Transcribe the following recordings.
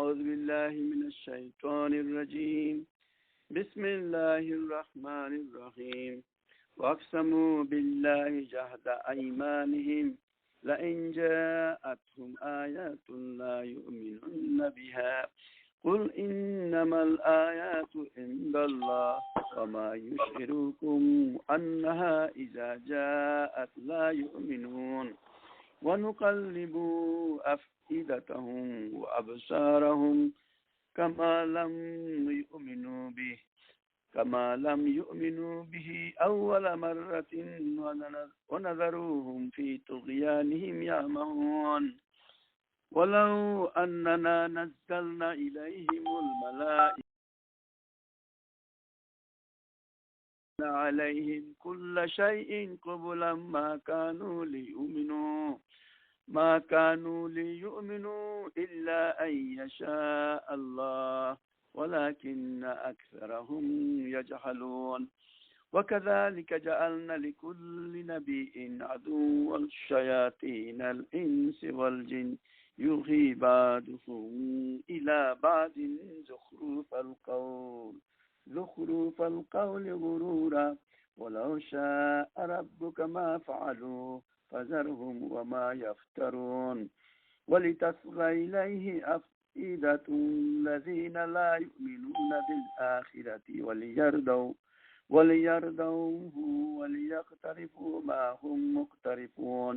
أعوذ بالله من الشيطان الرجيم بسم الله الرحمن الرحيم وأقسموا بالله جهد أيمانهم لئن جاءتهم آيات لا يؤمنون بها قل إنما الآيات عند الله وما يشعركم أنها إذا جاءت لا يؤمنون ونقلب أفئدتهم وأبصارهم كما لم يؤمنوا به أول مرة ونذروهم في طغيانهم يعمهون ولو أننا نزلنا إليهم الملائكة عليهم كل شيء قبلا ما كانوا ليؤمنوا إلا أن يشاء الله ولكن أكثرهم يجهلون وكذلك جعلنا لكل نبي عدوا الشياطين الإنس والجن يوحي بعضهم إلى بعض زخرف القول غرورا ولو شاء ربك ما فعلوا فذرهم وما يفترون ولتصغى إليه أفئدة الذين لا يؤمنون بالآخرة وليرضوه وليقترفوا ما هم مقترفون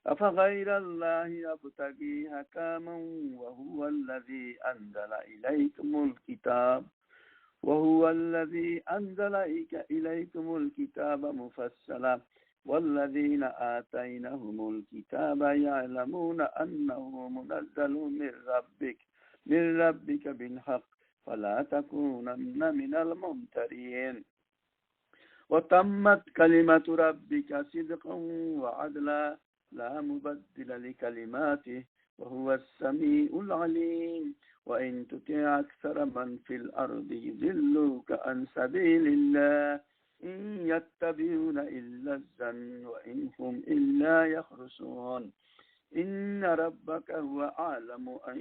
أفغير الله يبتغي حكاما وهو الذي أنزل إليكم الكتاب مفصلا والذين آتيناهم الكتاب يعلمون أنه منزل من ربك بالحق فلا تكونن من الممترين وتمت كلمة ربك صدقا وعدلا لا مبدل لكلماته وهو السميع العليم وإن تطع أكثر من في الأرض يضلوك عن سبيل الله إن يتبعون إلا الظن وإن هم إلا يخرصون إن ربك هو أعلم أن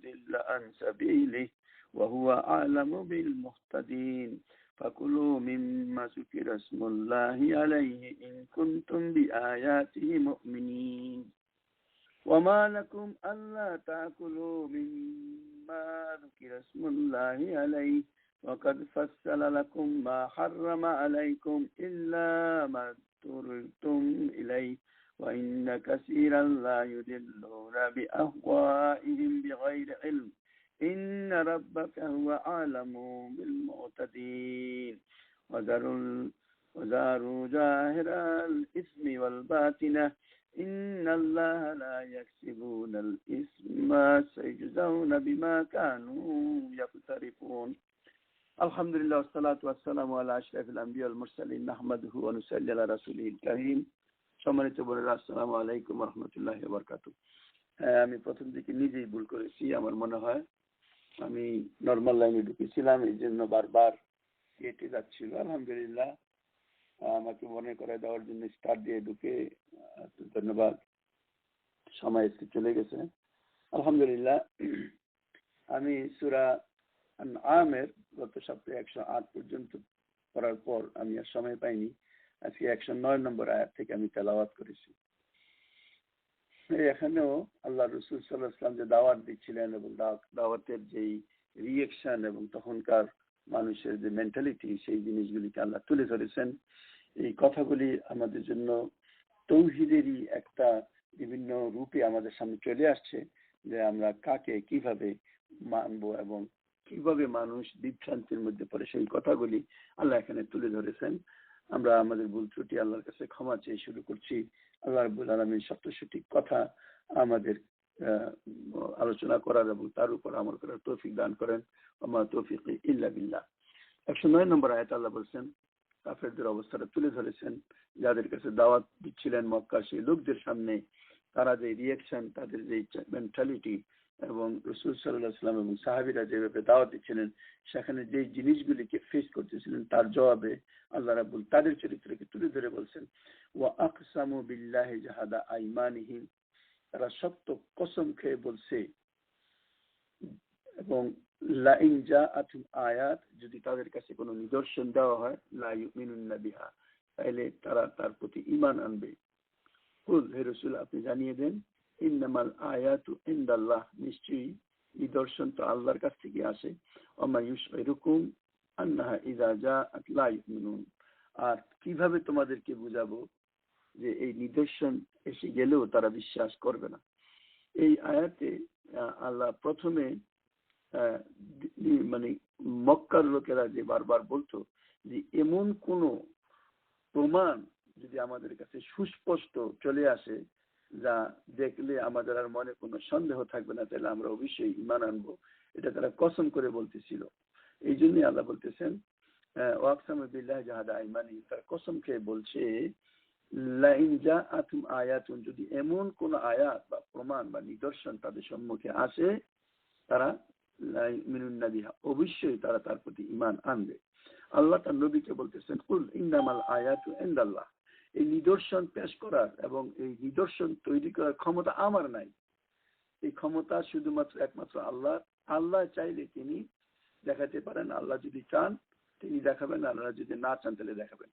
يضل عن سبيله وهو أعلم بالمهتدين فكلوا مما ذكر اسم الله عليه إن كنتم بآياته مؤمنين وما لكم ألا تأكلوا مما ذكر اسم الله عليه وقد فصل لكم ما حرم عليكم إلا ما اضطررتم إليه وإن كثيرا لا يضلون بأهوائهم بغير علم إن ربك هو أعلم بالمعتدين وذروا ظاهر الإثم والباطنة إن الله لا يكسبون الإثم سيجزون بما كانوا يقترفون الحمد لله والصلاة والسلام على أشرف الأنبياء والمرسلين نحمده ونصلي على رسوله الكريم সম্মানিত বোনেরা আসসালামু আলাইকুম ওয়া রাহমাতুল্লাহি ওয়া বারাকাতুহু। আমি প্রথম দিকে নিজেই ভুল করেছি, আমার মনে হয় আমি নরমাল লাইনে ঢুকেছিলাম, এই জন্য বারবার কেটে যাচ্ছিল। আলহামদুলিল্লাহ, আমাকে মনে করে দেওয়ার জন্য স্টার্ট দিয়ে ঢুকে ধন্যবাদ। সময় একটু চলে গেছে। আলহামদুলিল্লাহ, আমি সূরা আনআমের গত সপ্তাহে 108 পর্যন্ত পড়ার পর আমি আর সময় পাইনি। আজকে 109 নম্বর আয়াত থেকে আমি তেলাওয়াত করেছি। এখানেও আল্লাহ রাসূল সাল্লাল্লাহু আলাইহি ওয়াসাল্লাম যে দাওয়াত দিচ্ছিলেন এবং দাওয়াতের যেই রিঅ্যাকশন এবং তখনকার মানুষের যে মেন্টালিটি, সেই জিনিসগুলিকে আল্লাহ তুলে ধরেছেন। এই কথাগুলি আমাদের জন্য তৌহিদেরই একটা বিভিন্ন রূপে আমাদের সামনে চলে আসছে, যে আমরা কাকে কিভাবে মানবো এবং কিভাবে মানুষ বিভ্রান্তির মধ্যে পড়ে, সেই কথাগুলি আল্লাহ এখানে তুলে ধরেছেন। আমরা আমাদের ভুল ত্রুটি আল্লাহর কাছে ক্ষমা চেয়ে শুরু করছি। আল্লাহ রাব্বুল আলামিন সত্য সঠিক কথা আমাদের আলোচনা করার এবং তার উপর আমল করার তৌফিক দান করেন। ওমা তৌফিকি ইল্লা বিল্লাহ। 109 নম্বর আয়াত আল্লাহ বলছেন, কাফেরদের অবস্থাটা তুলে ধরেছেন, যাদের কাছে দাওয়াত দিচ্ছিলেন মক্কার সেই লোকদের সামনে, তারা যে রিঅ্যাকশন, তাদের যে মেন্টালিটি এবং রাসূল সাল্লাল্লাহু আলাইহি ওয়াসাল্লাম এবং সাহাবীরা যেভাবে দাওয়াত দিচ্ছিলেন, সেখানে যে জিনিসগুলিকে ফেস করতেছিলেন তার জবাবে আল্লাহ রাব্বুল তাদের চরিত্রকে তুলে ধরে বলছেন, ওয়া আকসামু বিল্লাহি জাহাদা আইমানিহিম, তারা শক্ত কসম খেয়ে বলছে এবং লাইন জাআতুম আয়াত, যদি তাদের কাছে কোনো নিদর্শন দেওয়া হয়, লা ইউমিনুন্না বিহা, তাহলে তারা তার প্রতি ঈমান আনবে। কুল, হে রাসূল আপনি জানিয়ে দেন, ইন্নামাল আয়াতু ইনদাল্লাহ, নিশ্চয়ই নিদর্শন তো আল্লাহর কাছ থেকে আসে। ওমা ইউশইরুকুম আন্নাহা ইযা জাআত লা ইউমিনুন, আর কিভাবে তোমাদেরকে বুঝাবো যে এই নিদর্শন এসে গেলেও তারা বিশ্বাস করবে না। এই আয়াতে আল্লাহ প্রথমে মানে মক্কার লোকেরা যে বারবার বলতো যে এমন কোন প্রমাণ যদি আমাদের কাছে সুস্পষ্ট চলে আসে, যা দেখলে আমাদের আর মনে কোনো সন্দেহ থাকবে না, তাহলে আমরা অবশ্যই ঈমান আনবো, এটা তারা কসম করে বলতেছিল। এই জন্যই আল্লাহ বলতেছেন ওয়াকসামু বিল্লাহি জাহাদা আইমানিহিম, তারা কসম খেয়ে বলছে লাইন জাআতুম আয়াতুন, যদি এমন কোন আয়াত বা প্রমাণ বা নিদর্শন তাদের সম্মুখে আসে, তারা লা ইউমিনুন্না বিহা, অবশ্যই তারা তার প্রতি ঈমান আনবে। আল্লাহ তার নবীকে বলতেছেন কুল ইন্নামাল আয়াতু ইনদাল্লাহ, এই নিদর্শন পেশ করার এবং এই নিদর্শন তৈরি করার ক্ষমতা আমার নাই। এই ক্ষমতা শুধুমাত্র একমাত্র আল্লাহ। আল্লাহ চাইলে তিনি দেখাতে পারেন, আল্লাহ যদি চান তিনি দেখাবেন, আল্লাহ যদি না চান তাহলে দেখাবেন।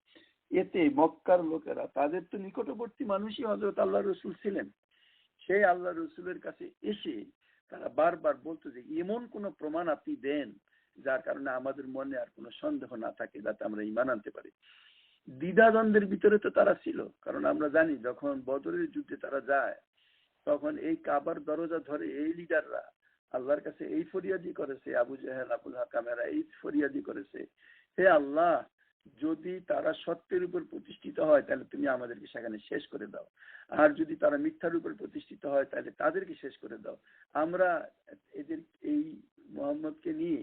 এতে মক্কার লোকেরা, তাদের তো নিকটবর্তী মানুষই হযরত আল্লাহ রসুল ছিলেন, সেই আল্লাহ রসুলের কাছে এসে তারা বারবার বলতো যে এমন কোন প্রমাণ আপনি দেন যার কারণে আমাদের মনে আর কোনো সন্দেহ না থাকে, যাতে আমরা ঈমান আনতে পারি। দ্বিধাদ্বন্দ্বের ভিতরে তো তারা ছিল, কারণ আমরা জানি যখন বদরের যুদ্ধে তারা যায়, তখন এই কাবার দরজা ধরে এই লিডাররা আল্লাহর কাছে এই ফরিয়াদি করেছে, আবু জাহেল আবুল হাকামেরা এই ফরিয়াদি করেছে, হে আল্লাহ, যদি তারা সত্যের উপর প্রতিষ্ঠিত হয় তাহলে তুমি আমাদেরকে সেখানে শেষ করে দাও, আর যদি তারা মিথ্যার উপর প্রতিষ্ঠিত হয় তাহলে তাদেরকে শেষ করে দাও। আমরা এদের এই মোহাম্মদকে নিয়ে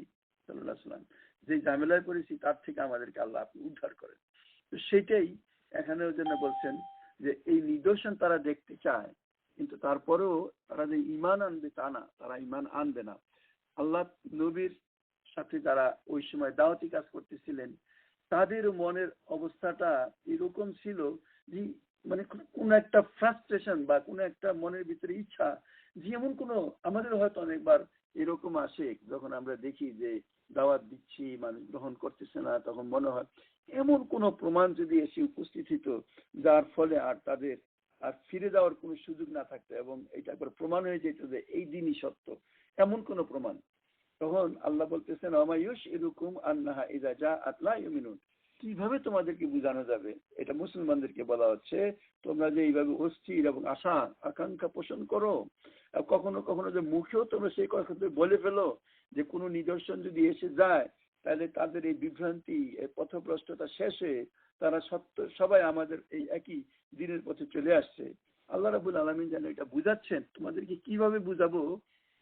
সাল্লাল্লাহু আলাইহি ওয়াসাল্লাম যে ঝামেলায় পড়েছি তার থেকে আমাদেরকে আল্লাহ আপনি উদ্ধার করেন। তো সেটাই এখানেও যেন বলছেন যে এই নিদর্শন তারা দেখতে চায়, কিন্তু তারপরেও তারা যে ঈমান আনবে তা না, তারা ঈমান আনবে না। আল্লাহ নবীর সাথে যারা ওই সময় দাওয়াতি কাজ করতেছিলেন, তাদের মনের অবস্থাটা এরকম ছিল যে মানে কোন একটা ফ্রাস্ট্রেশন বা কোন একটা মনের ভিতরে ইচ্ছা, যেমন কোন আমাদের হয়তো অনেকবার এরকম আসে যখন আমরা দেখি যে দাওয়াত দিচ্ছি মানুষ গ্রহণ করতেছে না, তখন মনে হয় এমন কোন প্রমাণ যদি এসে উপস্থিত হতো যার ফলে আর তাদের আর ফিরে যাওয়ার কোনো সুযোগ না থাকতো এবং এটা একবার প্রমাণ হয়ে যেত যে এই দিনই সত্য, এমন কোন প্রমাণ। তখন আল্লাহ বলতেছেন আমায়ুশ এরকম আন্নাহা ইযা জাআত লা ইউমিনুন, কিভাবে তোমাদেরকে বোঝানো যাবে, এটা মুসলমানদেরকে বলা হচ্ছে, তোমরা যে এইভাবে অস্থির এবং আশা আকাঙ্ক্ষা পোষণ করো, কখনো কখনো যে মুখেও তোমরা সেই কথা বলে ফেলো যে কোনো নিদর্শন যদি এসে যায় তাহলে তাদের এই বিভ্রান্তি, এই পথভ্রষ্টতা শেষে তারা সবাই আমাদের এই একই দিনের পথে চলে আসছে। আল্লাহ রাব্বুল আলামিন যেন এটা বুঝাচ্ছেন, তোমাদেরকে কিভাবে বুঝাবো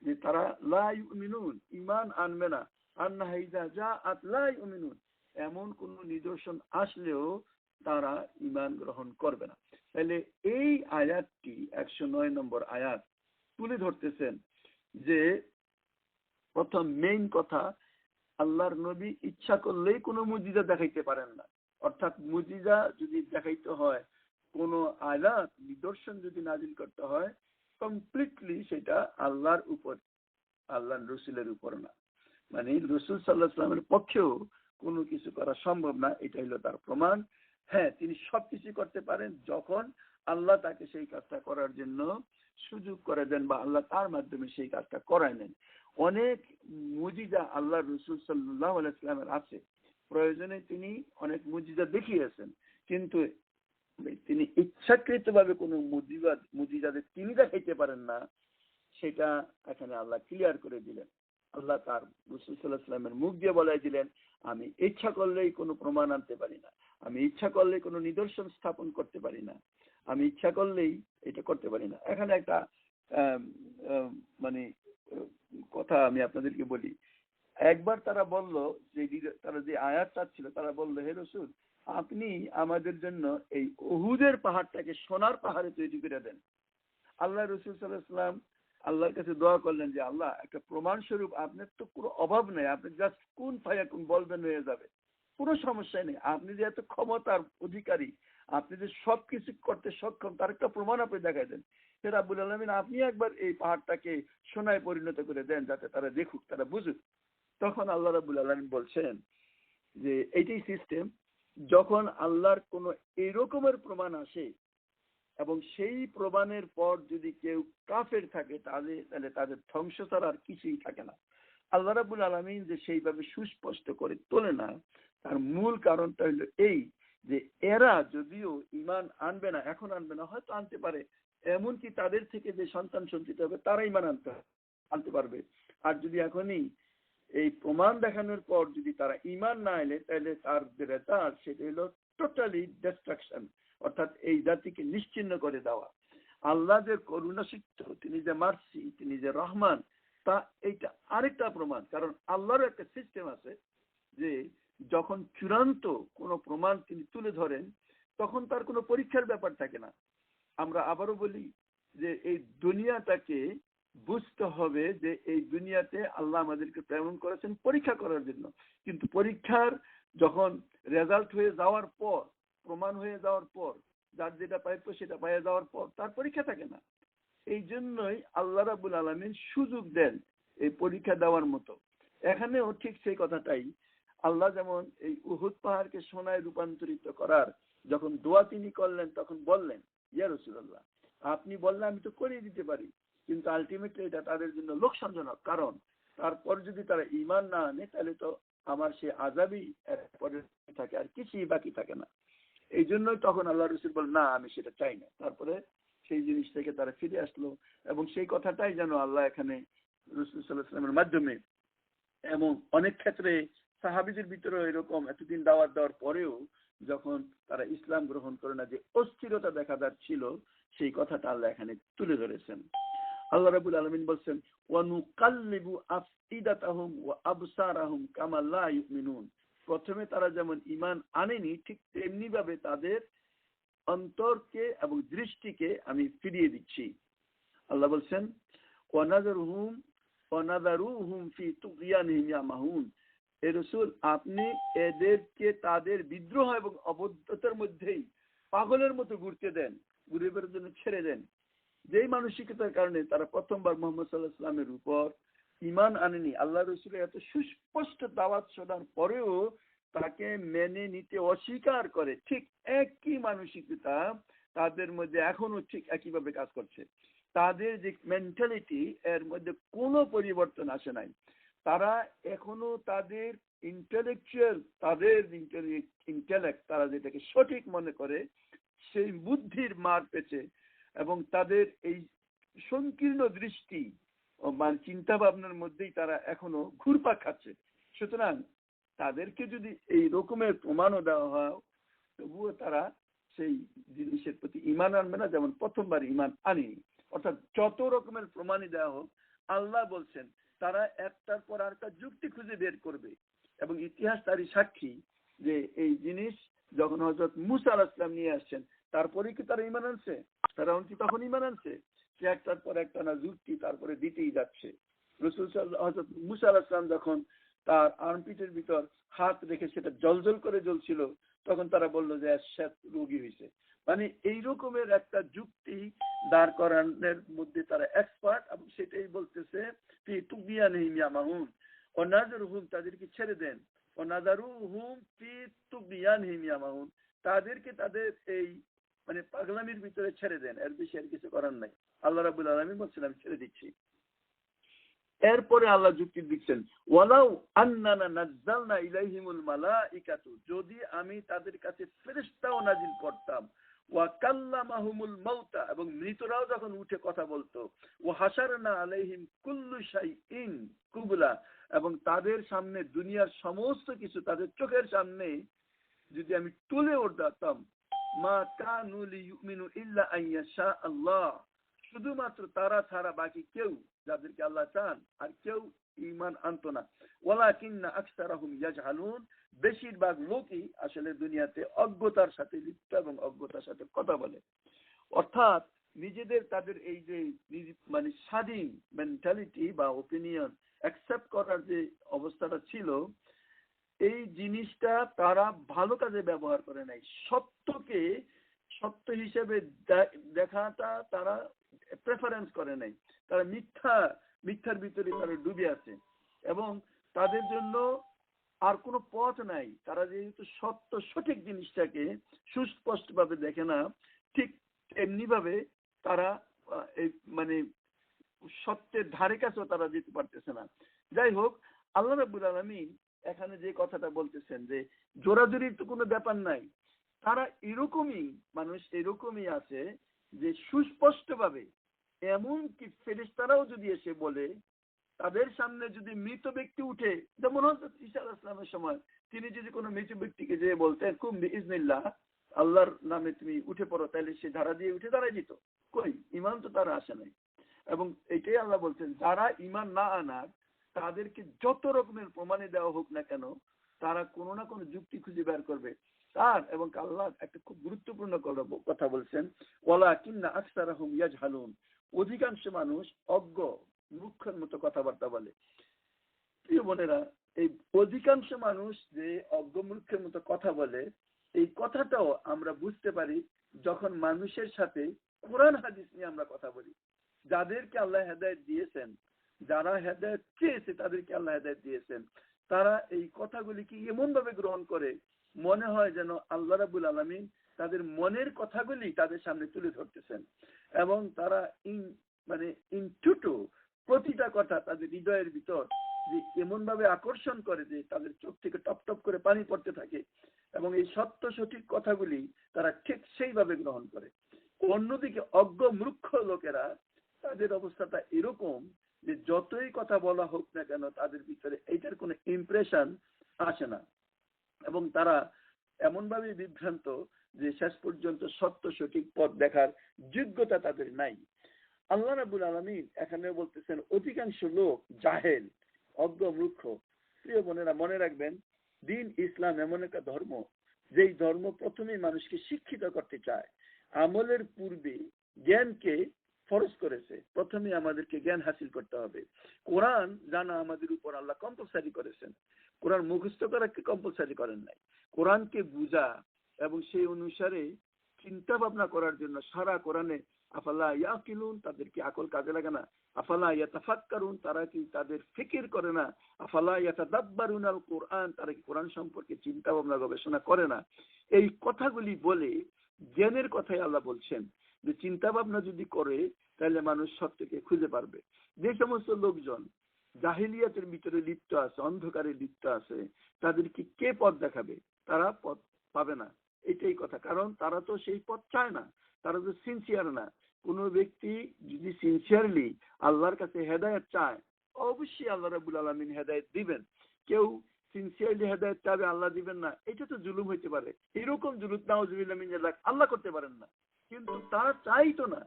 যে তারা লা ইউমিনুন, ঈমান আনবে না, আন্নাহা ইযা জাআত লা ইউমিনুন, এমন কোন নিদর্শন আসলেও তারা ঈমান গ্রহণ করবে না। তাহলে এই আয়াতটি 109 নম্বর আয়াত তুলে ধরতেছেন যে প্রথম মেইন কথা, আল্লাহর নবী ইচ্ছা করলেই কোনো মুজিজা দেখাইতে পারেন না। অর্থাৎ মুজিজা যদি দেখাইতে হয়, কোনো আয়াত নিদর্শন যদি নাজিল করতে হয়, কমপ্লিটলি সেটা আল্লাহর উপর, আল্লাহর রসুলের উপর না। মানে রসুল সাল্লাল্লাহু আলাইহি ওয়াসাল্লামের পক্ষেও কোনো কিছু করা সম্ভব না, এটা হলো তার প্রমাণ। হ্যাঁ, তিনি সবকিছু করতে পারেন যখন আল্লাহ তাকে সেই কাজটা করার জন্য সুযোগ করে দেন বা আল্লাহ তার মাধ্যমে সেই কাজটা করায় নেন। অনেক মুজিজা আল্লাহ রসুল সাল্লাল্লাহু আলাইহি ওয়াসাল্লামের আছে, প্রয়োজনে তিনি অনেক মুজিজা দেখিয়েছেন, কিন্তু তিনি ইচ্ছাকৃতভাবে কোনো মুজিজা তিনি দেখাইতে পারেন না, সেটা এখানে আল্লাহ ক্লিয়ার করে দিলেন। আল্লাহ তার রাসূল সাল্লাল্লাহু আলাইহি ওয়াসাল্লামের মুখ দিয়ে বলাই দিলেন, আমি ইচ্ছা করলেই কোনো প্রমাণ আনতে পারি না, আমি ইচ্ছা করলেই কোনো নিদর্শন স্থাপন করতে পারি না, আমি ইচ্ছা করলেই এটা করতে পারি না। এখানে একটা মানে কথা আমি আপনাদেরকে বলি। একবার তারা বলল যে তারা যে আয়াত চাচ্ছিল, তারা বলল হে রাসূল আপনি আমাদের জন্য এই উহুদের পাহাড়টাকে সোনার পাহাড়ে তৈরি করে দেন। আল্লাহ রাসূল সাল্লাল্লাহু আলাইহি ওয়াসাল্লাম আল্লাহর কাছে দোয়া করলেন যে আল্লাহ একটা প্রমাণ স্বরূপ, আপনার তো কোনো অভাব নেই, আপনি জাস্ট কুন ফায়াকুন বলবেন হয়ে যাবে, কোনো সমস্যা নেই, আপনি যে এত ক্ষমতার অধিকারী, আপনি যে সবকিছু করতে সক্ষম তার একটা প্রমাণ আপনি দেখাই দেন। হে রাব্বুল আলামিন, আপনি একবার এই পাহাড়টাকে সোনায় পরিণত করে দেন, যাতে তারা দেখুক, তারা বুঝুক। তখন আল্লাহ রাব্বুল আলামিন বলছেন যে এইটাই সিস্টেম, যখন আল্লাহর কোনো এরকমের প্রমাণ আসে এবং সেই প্রমাণের পর যদি কেউ কাফের থাকে, তাহলে তাদের ধ্বংস ছাড়া আর কিছুই থাকে না। আল্লাহ রাব্বুল আলামিন যে সেইভাবে সুস্পষ্ট করে তোলে না, তার মূল কারণটা হলো এই যে এরা যদিও ঈমান আনবে না, এখন আনবে না, হয়তো আনতে পারে, এমনকি তাদের থেকে যে সন্তান সন্ততি হবে তারা ঈমান আনতে পারবে। আর যদি এখনই এই প্রমাণ দেখানোর পর যদি তারা ঈমান না এলে, তাহলে তার যে রেজাল্ট সেটা হলো টোটালি ডিস্ট্রাকশন, অর্থাৎ এই জাতিকে নিশ্চিহ্ন করে দেওয়া। আল্লাহ যে করুণা সিক্ত, তিনি যে মার্সি, তিনি যে রহমান, তা এইটা আরেকটা প্রমাণ। কারণ আল্লাহর একটা সিস্টেম আছে যে যখন চূড়ান্ত কোনো প্রমাণ তিনি তুলে ধরেন, তখন তার কোনো পরীক্ষার ব্যাপার থাকে না। আমরা আবারও বলি যে এই দুনিয়াটাকে বুঝতে হবে যে এই দুনিয়াতে আল্লাহ আমাদেরকে প্রেরণ করেছেন পরীক্ষা করার জন্য। কিন্তু পরীক্ষার যখন রেজাল্ট হয়ে যাওয়ার পর, প্রমাণ হয়ে যাওয়ার পর, যার যেটা পাইতো সেটা পাইয়ে যাওয়ার পর তার পরীক্ষা থাকে না। এই জন্যই আল্লাহ রাব্বুল আলামিন সুযোগ দেন এই পরীক্ষা দেওয়ার মতো। এখানেও ঠিক সেই কথাটাই, আল্লাহ যেমন এই উহুদ পাহাড়কে সোনায় রূপান্তরিত করার যখন দোয়া তিনি করলেন, তখন বললেন, ইয়া রাসূলুল্লাহ, আপনি বললে আমি তো করিয়ে দিতে পারি, কিন্তু আলটিমেটলি এটা তাদের জন্য লোকসানজনক। কারণ তারপর যদি তারা ঈমান না আনে, তাহলে তো আমার সে আযাবই এরপরে থাকে, আর কিছুই বাকি থাকে না। এই জন্যই তখন আল্লাহ রাসূল বলেন, না আমি সেটা চাই না। তারপরে সেই জিনিস থেকে তারা ফিরে আসলো, এবং সেই কথাটাই যেন আল্লাহ এখানে রাসূল সাল্লাল্লাহু আলাইহি ওয়াসাল্লামের মাধ্যমে, এবং অনেক ক্ষেত্রে সাহাবীদের ভিতরে এরকম এতদিন দাওয়াত দেওয়ার পরেও যখন তারা ইসলাম গ্রহণ করে না, যে অস্থিরতা দেখা যাচ্ছিল, সেই কথাটা আল্লাহ এখানে তুলে ধরেছেন। আল্লাহ রাব্বুল আলামিন বলছেন, ওয়ানুকাল্লিবু আফইদাতাহুম ওয়া আবসারাহুম কামা লা ইউমিনুন। প্রথমে তারা যেমন ঈমান আনেনি, ঠিক তেমনি ভাবে তাদের অন্তরকে এবং দৃষ্টিকে আমি ফিরিয়ে দিচ্ছি। আল্লাহ বলছেন, ওয়ানাযারুহুম ওয়ানাযারুহুম ফি তুগয়ানিহিম ইয়ামাহুন। হে রাসূল, আপনি এদেরকে তাদের বিদ্রোহ এবং অবদ্ধতার মধ্যেই পাগলের মতো ঘুরতে দেন, ঘুরে বেড়ার জন্য ছেড়ে দেন। যেই মানসিকতার কারণে তারা প্রথমবার মুহাম্মদ সাল্লাল্লাহু আলাইহি ওয়াসাল্লামের উপর ঈমান আনেনি, আল্লাহ রাসূলের এত সুস্পষ্ট দাওয়াত শোনার পরেও তাকে মেনে নিতে অস্বীকার করে, ঠিক একই মানসিকতা তাদের মধ্যে এখনো ঠিক একইভাবে কাজ করছে। তাদের যে মেন্টালিটি, এর মধ্যে কোনো পরিবর্তন আসে নাই। তারা এখনো তাদের ইন্টেলেকচুয়াল, তাদের ইন্টেলেক্ট, তারা যেটাকে সঠিক মনে করে সেই বুদ্ধির মার পেছে, এবং তাদের এই সংকীর্ণ দৃষ্টি ও মানে চিন্তা ভাবনার মধ্যেই তারা এখনো ঘুরপাক খাচ্ছে। সুতরাং তাদেরকে যদি এই রকমের প্রমাণও দেওয়া হয়, তবুও তারা সেই জিনিসের প্রতি ঈমান আনবে না, যেমন প্রথমবার ঈমান আনেনি। অর্থাৎ যত রকমের প্রমাণই দেওয়া হোক, আল্লাহ বলছেন তারা একটার পর আরেকটা যুক্তি খুঁজে বের করবে। এবং ইতিহাস তারই সাক্ষী যে এই জিনিস যখন হযরত মুসা আলাইহিস সালাম নিয়ে আসছেন, তারপরে কি তারা ঈমান আনছে? তারা কি তখন ঈমান আনছে? সে একটার পর একটা না যুক্তি তারপরে দিতেই যাচ্ছে। রাসূল হযরত মুসা আলাইহিস সালাম যখন তার আর্মপিটের ভিতর হাত রেখে সেটা জলজল করে জ্বলছিল, তখন তারা বলল যে শ্বেত রোগী হয়েছে। মানে এই রকমের একটা যুক্তি দাঁড় করানোর মধ্যে তারা এক্সপার্ট, এবং সেটাই বলতেছে ফি তুগয়ানিহিম ইয়ামাহুন। ওয়ানাযারুহুম, তাদেরকে ছেড়ে দেন, ওয়ানাযারুহুম ফি তুগয়ানিহিম ইয়ামাহুন, তাদেরকে তাদের এই মানে পাগলামির ভিতরে ছেড়ে দেন, এর বেশি আর কিছু করার নাই। আল্লাহ রাব্বুল আলামিন বলছেন আমি ছেড়ে দিচ্ছি। এরপরে আল্লাহ যুক্তি দিচ্ছেন, ওয়ালাউ আন্নানা নাযালনা ইলাইহিমুল মালাইকাতু, যদি আমি তাদের কাছে ফেরেশতাও নাজিল করতাম, ওয়া কাল্লামাহুমুল মাউতা, এবং মৃতরাও যখন উঠে কথা বলতো, ওয়া হাশারনা আলাইহিম কুল্লু শাইইন কুবলা, এবং তাদের সামনে দুনিয়ার সমস্ত কিছু তাদের চোখের সামনে যদি আমি তুলে উঠাতাম, মা কানু লিয়ুমিনু ইল্লা আইয়াশা আল্লাহ, শুধুমাত্র তারা ছাড়া বাকি কেউ, যাদেরকে আল্লাহ চান, আর কেউ ঈমান আনতো না। ওয়ালাকিন্না আকসারাহুম ইয়াজহালুন, বেশিরভাগ লোকই আসলে দুনিয়াতে অজ্ঞতার সাথে লিপ্ত এবং অজ্ঞতার সাথে কথা বলে। অর্থাৎ নিজেদের তাদের এই যে মানে স্বাধীন মেন্টালিটি বা ওপিনিয়ন অ্যাকসেপ্ট করার যে অবস্থাটা ছিল, এই জিনিসটা তারা ভালো কাজে ব্যবহার করে নাই। সত্যকে সত্য হিসেবে দেখাটা তারা প্রেফারেন্স করে নাই, তারা মিথ্যার ভিতরে তারা ডুবে আছে এবং তাদের জন্য আর কোনো পথ নাই। তারা যেহেতু সত্য সঠিক জিনিসটাকে সুস্পষ্ট ভাবে দেখে না, ঠিক এমনি ভাবে তারা এই মানে সত্যের ধারে কাছেও তারা যেতে পারতেছে না। যাই হোক, আল্লাহ রাব্বুল আলামিন এখানে যে কথাটা বলতেছেন যে জোরাজুরির তো কোনো ব্যাপার নাই, তারা এরকমই মানুষ এরকমই আছে যে সুস্পষ্ট ভাবে, এমনকি ফেরেশতারাও যদি এসে বলে, তাদের সামনে যদি মৃত ব্যক্তি উঠে, যেমন হযরত ঈসা আলাইহিস সালামের সময় তিনি যদি কোনো মৃত ব্যক্তিকে যে বলতেন কুম বিইজনিল্লাহ, আল্লাহর নামে তুমি উঠে পড়ো, তাহলে সে ধারা দিয়ে উঠে দাঁড়ায় যেত। কই ঈমান তো তারা আসে নাই। এবং এটাই আল্লাহ বলছেন, যারা ঈমান না আনার তাদেরকে যত রকমের প্রমাণে দেওয়া হোক না কেন, তারা কোনো না কোনো যুক্তি খুঁজে বের করবে। এবং আল্লাহ একটা খুব গুরুত্বপূর্ণ কথা বলছেন, ওয়ালাকিন্না আকসারাহুম ইয়াজহালুন, অধিকাংশ মানুষ অজ্ঞ মূর্খের মতো কথাবার্তা বলে। প্রিয় বোনেরা, এই অধিকাংশ মানুষ যে অজ্ঞ মূর্খের মতো কথা বলে, এই কথাটাও আমরা বুঝতে পারি যখন মানুষের সাথে কোরআন হাদিস নিয়ে আমরা কথা বলি। যাদেরকে আল্লাহ হেদায়েত দিয়েছেন, যারা হেদায়েত চেয়েছে তাদেরকে আল্লাহ হেদায়েত দিয়েছেন, তারা এই কথাগুলিকে এমন ভাবে গ্রহণ করে মনে হয় যেন আল্লাহ রাব্বুল আলামিন তাদের মনের কথাগুলি তাদের সামনে তুলে ধরতেছেন এবং তারা ইনটুটু প্রতিটা কথা তাদের হৃদয়ের ভিতর যে এমন ভাবে আকর্ষণ করে যে তাদের চোখ থেকে টপ টপ করে পানি পড়তে থাকে এবং এই সত্য সঠিক কথাগুলি তারা ঠিক সেইভাবে গ্রহণ করে। অন্যদিকে অজ্ঞ মূর্খ লোকেরা, তাদের অবস্থাটা এরকম যে যতই কথা বলা হোক না কেন তাদের ভিতরে এইটার কোনো ইমপ্রেশন আসে না এবং তারা এমন ভাবে বিভ্রান্ত যে শেষ পর্যন্ত সত্য সঠিক পথ দেখার যোগ্যতা তাদের নাই। আল্লাহ রাব্বুল আলামিন এখানে বলতেছেন অধিকাংশ লোক জাহেল, অজ্ঞ মূর্খ। প্রিয় বোনেরা, মনে রাখবেন, দিন ইসলাম এমন একটা ধর্ম যেই ধর্ম প্রথমেই মানুষকে শিক্ষিত করতে চায়। আমলের পূর্বে জ্ঞানকে ফরজ করেছে, প্রথমে আমাদেরকে জ্ঞান হাসিল করতে হবে। কোরআন জানা আমাদের উপর আল্লাহ কম্পালসারি করেছেন, কোরআন মুখস্থ করাকে কম্পালসারি করেন নাই। কোরআনকে বুঝা এবং সেই অনুসারে চিন্তা ভাবনা করার জন্য সারা কোরআনে আফালা ইয়াকিলুন, তাদেরকে আকল কাজে লাগে না, আফালা ইয়াতাফাক্কারুন, তারা কি তাদের ফিকির করে না, আফালা ইয়াতাদাব্বারুনাল কোরআন, তারা কি কোরআন সম্পর্কে চিন্তা ভাবনা গবেষণা করে না। এই কথাগুলি বলে জ্ঞানের কথাই আল্লাহ বলছেন যে চিন্তা ভাবনা যদি করে তাহলে মানুষ সত্যকে খুঁজে পারবে। যে সমস্ত লোকজন জাহিলিয়াতের ভিতরে লিপ্ত আছে, অন্ধকারে লিপ্ত আছে, তাদেরকে কে পথ দেখাবে? তারা পথ পাবে না, এটাই কথা। কারণ তারা তো সেই পথ চায় না, তারা তো সিনসিয়ার না। কোন ব্যক্তি যদি সিনসিয়ারলি আল্লাহর কাছে হেদায়েত চায়, অবশ্যই আল্লাহ রাব্বুল আলামিন হেদায়েত দিবেন। কেউ সিনসিয়ারলি হেদায়েত চাবে, আল্লাহ দিবেন না, এটা তো জুলুম হইতে পারে। এরকম জুলুম নাউজুবিল্লাহ মিন যালিক আল্লাহ করতে পারেন না, কিন্তু তারা চাইতো না।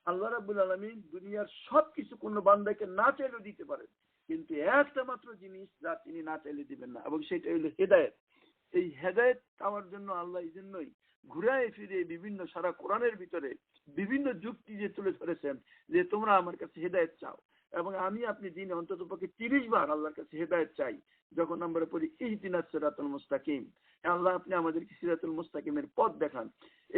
আল্লাহ রাব্বুল আলামিন দুনিয়ার সবকিছু কোন বান্দাকে না চাইলেও দিতে পারেন, কিন্তু একটা মাত্র জিনিস যা তিনি না চাইলে দিবেন না, এবং সেটা হলো হেদায়েত। এই হেদায়েত পাওয়ার জন্য আল্লাহ এই জন্যই ঘুরায় ফিরে বিভিন্ন সারা কোরআনের ভিতরে বিভিন্ন যুক্তি যে তুলে ধরেছেন যে তোমরা আমার কাছে হেদায়েত চাও, এবং আমি আপনি দিনে অন্তত পক্ষে 30 বার আল্লাহর কাছে হেদায়েত চাই। যখন আমরা পড়ি ইহদিনাস সিরাতাল মুস্তাকিম, আল্লাহ আপনি আমাদেরকে সিরাতুল মুস্তাকিমের পথ দেখান,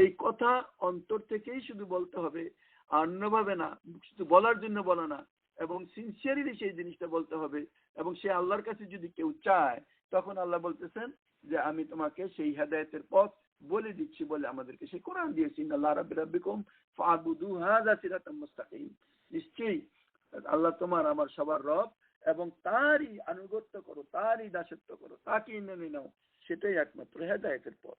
এই কথা অন্তর থেকেই শুধু বলতে হবে, অন্যভাবে না, শুধু বলার জন্য বলা না, এবং সিনসিয়ারলি সেই জিনিসটা বলতে হবে। এবং সে আল্লাহর কাছে যদি কেউ চায়, তখন আল্লাহ বলতেছেন যে আমি তোমাকে সেই হেদায়েতের পথ বলে দিচ্ছি বলে আমাদেরকে সেই কোরআন দিয়েছি, ইন্নাল্লাহ রাব্বিকুম ফা'বুদু হাযা সিরাতাম মুস্তাকিম। নিশ্চয়ই আল্লাহ তোমার আমার সবার রব, এবং তারই আনুগত্য করো, তারই দাসত্ব করো, তাকে মেনে নাও, সেটাই একমাত্র হেদায়েতের পথ।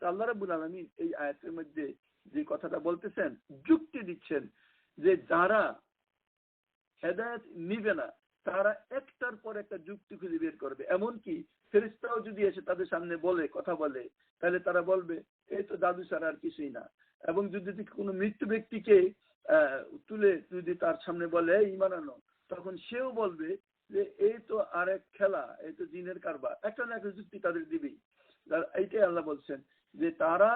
তো আল্লাহ রাব্বুল আলামিন এই আয়াতের মধ্যে যে কথাটা বলতেছেন, যুক্তি দিচ্ছেন যে যারা হেদায়েত নিবে না তারা একটার পর একটা যুক্তি খুঁজে বের করবে। এমনকি ফেরেশতাও যদি এসে তাদের সামনে বলে কথা বলে, তাহলে তারা বলবে এই তো জাদু ছাড়া আর কিছুই না। এবং যদি কোনো মৃত্যু ব্যক্তিকে তুলে যদি তার সামনে বলে ঈমান আনো, তখন সেও বলবে যে এই তো আরেক খেলা, এই তো জিনের কারবার, একটা না একটা যুক্তি তাদের দিবেই। এইটাই আল্লাহ বলছেন যে তারা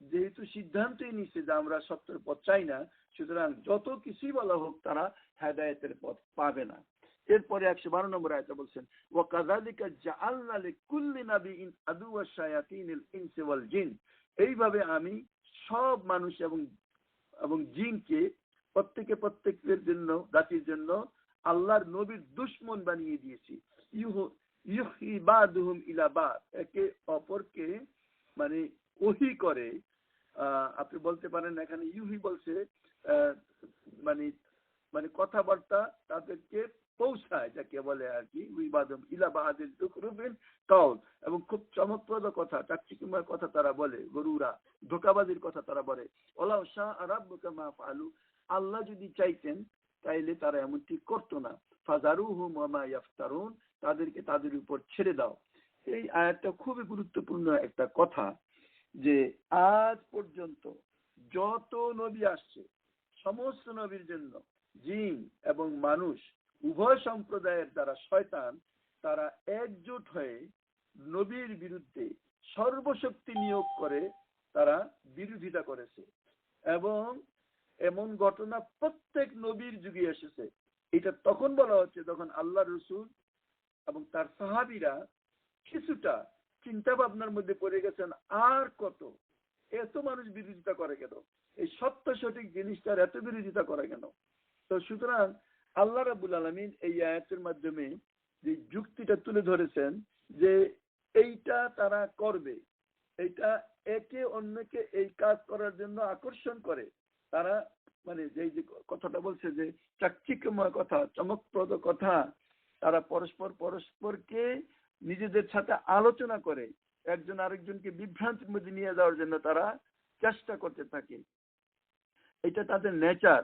যেহেতু সিদ্ধান্তই নিচ্ছে যে আমরা সত্যের পথ চাই না, সুতরাং যত কিছুই বলা হোক তারা হেদায়েতের পথ পাবে না। এরপরে 112 নম্বর আয়াতে বলছেন ওয়াকাযালিকা জাআলনা লিকুল্লি নাবিয়্যিন আদুওয়া শায়াতিনিল ইনসি ওয়াল জিন, এইভাবে আমি সব মানুষ এবং জিনকে প্রত্যেকের জন্য, জাতির জন্য আল্লাহর নবীর দুশমন বানিয়ে দিয়েছি। ইউহি বাদুহুম ইলা বাদ, একে অপরকে মানে ওহি করে। আপনি বলতে পারেন এখানে ইউহি বলছে মানে মানে কথাবার্তা তাদেরকে পৌঁছায়, যাকে বলে আর কি, উইবাদম ইলা বাহাদিল তুকরুবিন কওল, এবং খুব চমকপ্রদ কথা, চাকচিক্যময় কথা তারা বলে, গরুরা ধোকাবাজির কথা তারা বলে। ওলাউ শাআ রাব্বুকা মা ফাআলু, আল্লাহ যদি চাইতেন তাইলে তারা এমনটি করতো না। ফাযারুহুম ওয়া মা ইয়াফতারুন, তাদেরকে তাদের উপর ছেড়ে দাও। এই আয়াতটা খুবই গুরুত্বপূর্ণ একটা কথা, যে আজ পর্যন্ত যত নবী আসছে সমস্ত নবীর জন্য জিন এবং মানুষ উভয় সম্প্রদায়ের যারা শয়তান তারা একজোট হয়ে নবীর বিরুদ্ধে সর্বশক্তি নিয়োগ করে তারা বিরোধিতা করেছে। এবং এমন ঘটনা প্রত্যেক নবীর যুগে এসেছে। এটা তখন বলা হচ্ছে যখন আল্লাহ রসুল এবং তার সাহাবীরা কিছুটা চিন্তা ভাবনার মধ্যে পড়ে গেছেন, আর কত, এত মানুষ বিরোধিতা করে কেন, এই সত্য সঠিক জিনিসটার এত বিরোধিতা করে কেন। তো সুতরাং আল্লাহ রাব্বুল আলামিন এই আয়াতের মাধ্যমে যে যুক্তিটা তুলে ধরেছেন যে এইটা তারা করবে, এইটা একে অন্যকে এই কাজ করার জন্য আকর্ষণ করে। তারা মানে যে কথাটা বলছে যে চাকচিক্যময় কথা, চমকপ্রদ কথা, তারা পরস্পরকে নিজেদের সাথে আলোচনা করে একজন আরেকজনকে বিভ্রান্তির মধ্যে নিয়ে যাওয়ার জন্য তারা চেষ্টা করতে থাকে। এটা তাদের নেচার।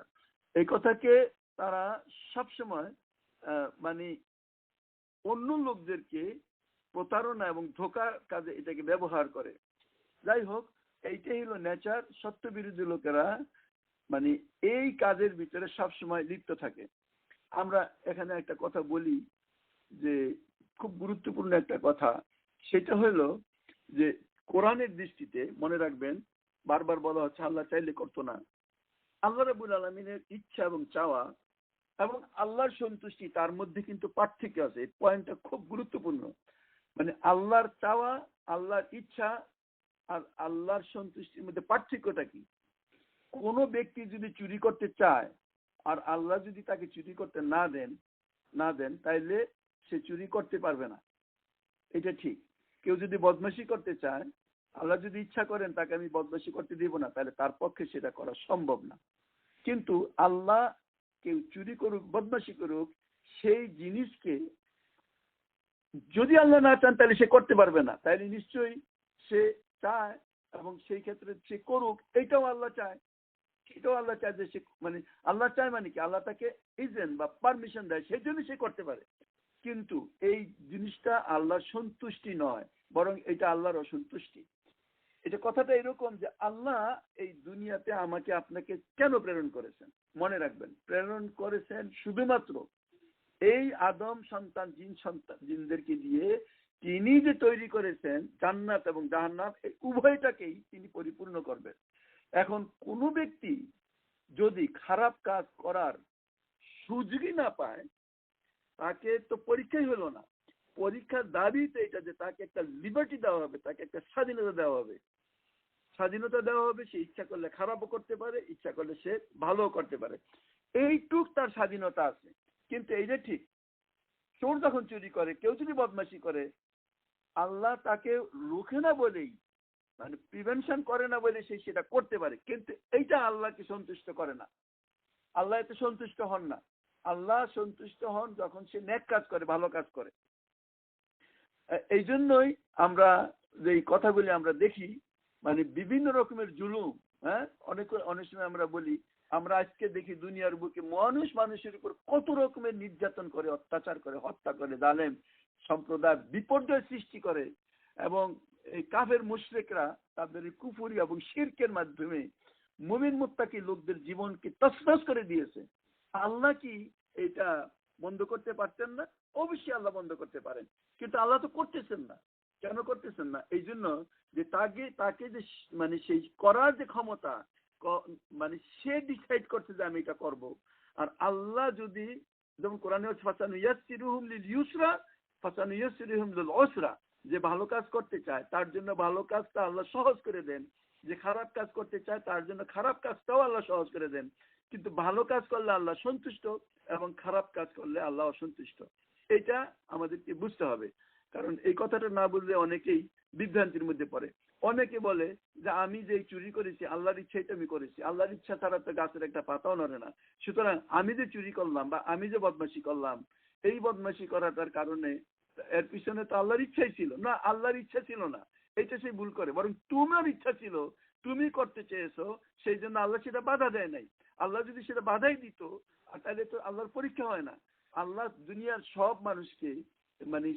এই কথাকে তারা সবসময় মানে অন্য লোকদেরকে প্রতারণা এবং ধোকার কাজে এটাকে ব্যবহার করে। যাই হোক, এইটাই হলো নেচার। সত্য বিরোধী লোকেরা মানে এই কাজের ভিতরে সবসময় লিপ্ত থাকে। আমরা এখানে একটা কথা বলি যে খুব গুরুত্বপূর্ণ একটা কথা, সেটা হলো যে কোরআনের দৃষ্টিতে মনে রাখবেন, বারবার বলা হচ্ছে আল্লাহ চাইলে করতো না। আল্লাহ রাব্বুল আলামিনের ইচ্ছা এবং চাওয়া এবং আল্লাহর সন্তুষ্টি, তার মধ্যে কিন্তু পার্থক্য আছে। এই পয়েন্টটা খুব গুরুত্বপূর্ণ। মানে আল্লাহর চাওয়া, আল্লাহর ইচ্ছা আর আল্লাহর সন্তুষ্টির মধ্যে পার্থক্যটা কি? কোনো ব্যক্তি যদি চুরি করতে চায় আর আল্লাহ যদি তাকে চুরি করতে না দেন তাইলে সে চুরি করতে পারবে না, এটা ঠিক। কেউ যদি বদমাশি করতে চায়, আল্লাহ যদি ইচ্ছা করেন তাকে আমি বদমাশি করতে দিব না, তাহলে তার পক্ষে সেটা করা সম্ভব না। কিন্তু আল্লাহ কেউ চুরি করুক, বদমাশি করুক, সেই জিনিসকে যদি আল্লাহ না চান তাহলে সে করতে পারবে না। তাইলে নিশ্চয়ই সে চায় এবং সেই ক্ষেত্রে সে করুক, এইটাও আল্লাহ চায়। এটাও আল্লাহ চায় যে সে মানে আল্লাহ চায় মানে কি, আল্লাহ তাকে ইজেন বা পারমিশন দেয়, সেই জন্য সে করতে পারে। কিন্তু এই জিনিসটা আল্লাহর সন্তুষ্টি নয়, বরং এটা আল্লাহর অসন্তুষ্টি। এটা কথাটা এরকম যে আল্লাহ এই দুনিয়াতে আমাকে আপনাকে কেন প্রেরণ করেছেন? মনে রাখবেন, প্রেরণ করেছেন শুধুমাত্র এই আদম সন্তান জিনদেরকে দিয়ে তিনি যে তৈরি করেছেন জান্নাত এবং জাহান্নাম, এই উভয়টাকেই তিনি পরিপূর্ণ করবেন। এখন কোনো ব্যক্তি যদি খারাপ কাজ করার সুযোগই না পায়, তাকে তো পরীক্ষাই হলো না। পরীক্ষার দাবি তো এটা যে তাকে একটা লিবার্টি দেওয়া হবে, তাকে একটা স্বাধীনতা দেওয়া হবে। স্বাধীনতা দেওয়া হবে, সে ইচ্ছা করলে খারাপও করতে পারে, ইচ্ছা করলে সে ভালোও করতে পারে, এইটুক তার স্বাধীনতা আছে। কিন্তু এই যে ঠিক, চোর যখন চুরি করে, কেউ যদি বদমাশি করে, আল্লাহ তাকে রুখে না বলেই, মানে প্রিভেনশন করে না বলে সে সেটা করতে পারে, কিন্তু এইটা আল্লাহকে সন্তুষ্ট করে না। আল্লাহ এতে সন্তুষ্ট হন না। আল্লাহ সন্তুষ্ট হন যখন সে নেক কাজ করে, ভালো কাজ করে। এই জন্যই আমরা যে কথাগুলি আমরা দেখি, মানে বিভিন্ন রকমের জুলুম, হ্যাঁ, অনেক সময় আমরা বলি, আমরা আজকে দেখি দুনিয়ার বুকে মানুষের উপর কত রকমের নির্যাতন করে, অত্যাচার করে, হত্যা করে, জালেম সম্প্রদায় বিপর্যয় সৃষ্টি করে। এবং এই কাফের মুশরিকরা তাদের কুফরি এবং শিরকের মাধ্যমে মুমিন মুত্তাকি লোকদের জীবনকে তছনছ করে দিয়েছে। আল্লাহ কি এটা বন্ধ করতে পারতেন না? অবশ্যই আল্লাহ বন্ধ করতে পারেন, কিন্তু আল্লাহ তো করতেছেন না। কেন করতেছেন না? এই জন্য যে তাকে যে মানে সেই করার যে ক্ষমতা, মানে সে ডিসাইড করছে যে আমি এটা করব। আর আল্লাহ যদি, যেমন কোরআনে হচ্ছে ফাসানুইয়াসসিরুহুম লিল ইউসরা ফাসানুইয়াসসিরুহুম লিল উসরা, যে ভালো কাজ করতে চায় তার জন্য ভালো কাজটা আল্লাহ সহজ করে দেন, যে খারাপ কাজ করতে চায় তার জন্য খারাপ কাজটাও আল্লাহ সহজ করে দেন। কিন্তু ভালো কাজ করলে আল্লাহ সন্তুষ্ট এবং খারাপ কাজ করলে আল্লাহ অসন্তুষ্ট। এটা আমাদেরকে বুঝতে হবে, কারণ এই কথাটা না বুঝলে অনেকেই বিভ্রান্তির মধ্যে পড়ে। অনেকে বলে যে আমি যে চুরি করেছি আল্লাহর ইচ্ছাই তো আমি করেছি, আল্লাহর ইচ্ছা ছাড়া তো গাছের একটা পাতাও নড়ে না, সুতরাং আমি যে চুরি করলাম বা আমি যে বদমাশি করলাম, এই বদমাশি করাটার কারণে এর পিছনে তো আল্লাহর ইচ্ছাই ছিল না, আল্লাহর ইচ্ছা ছিল না। এটা সে ভুল করে, বরং তোমার ইচ্ছা ছিল, তুমি করতে চেয়েছো, সেই জন্য আল্লাহ সেটা বাধা দেয় নাই। আল্লাহ যদি সেটা বাধাই দিত তাহলে তো আল্লাহর পরীক্ষা হয় না। আল্লাহ দুনিয়ার সব মানুষকে মানে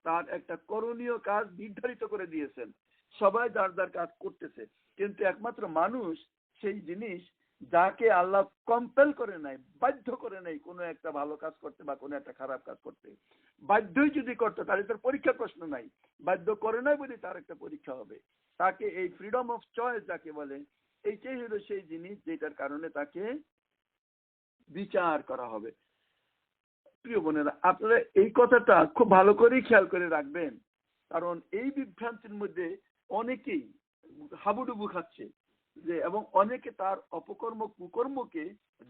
তার একটা করণীয় কাজ নির্ধারিত করে দিয়েছেন, সবাই যার যার কাজ করতেছে, কিন্তু একমাত্র মানুষ সেই জিনিস যাকে আল্লাহ কম্পেল করে নাই, বাধ্য করে নাই কোনো একটা ভালো কাজ করতে বা কোনো একটা খারাপ কাজ করতে। বাধ্যই যদি করতো তাহলে তার পরীক্ষার প্রশ্ন নাই, বাধ্য করে নাই বলে তার একটা পরীক্ষা হবে। তাকে এই ফ্রিডম অফ চয়েস যাকে বলে, এইটাই হলো সেই জিনিস যেটার কারণে তাকে বিচার করা হবে। প্রিয় বোনেরা, আপনারা এই কথাটা খুব ভালো করে খেয়াল করে রাখবেন, কারণ এই বিভ্রান্তির মধ্যে অনেকেই হাবুডুবু খাচ্ছে যে, এবং অনেকে তার অপকর্ম কুকর্মকে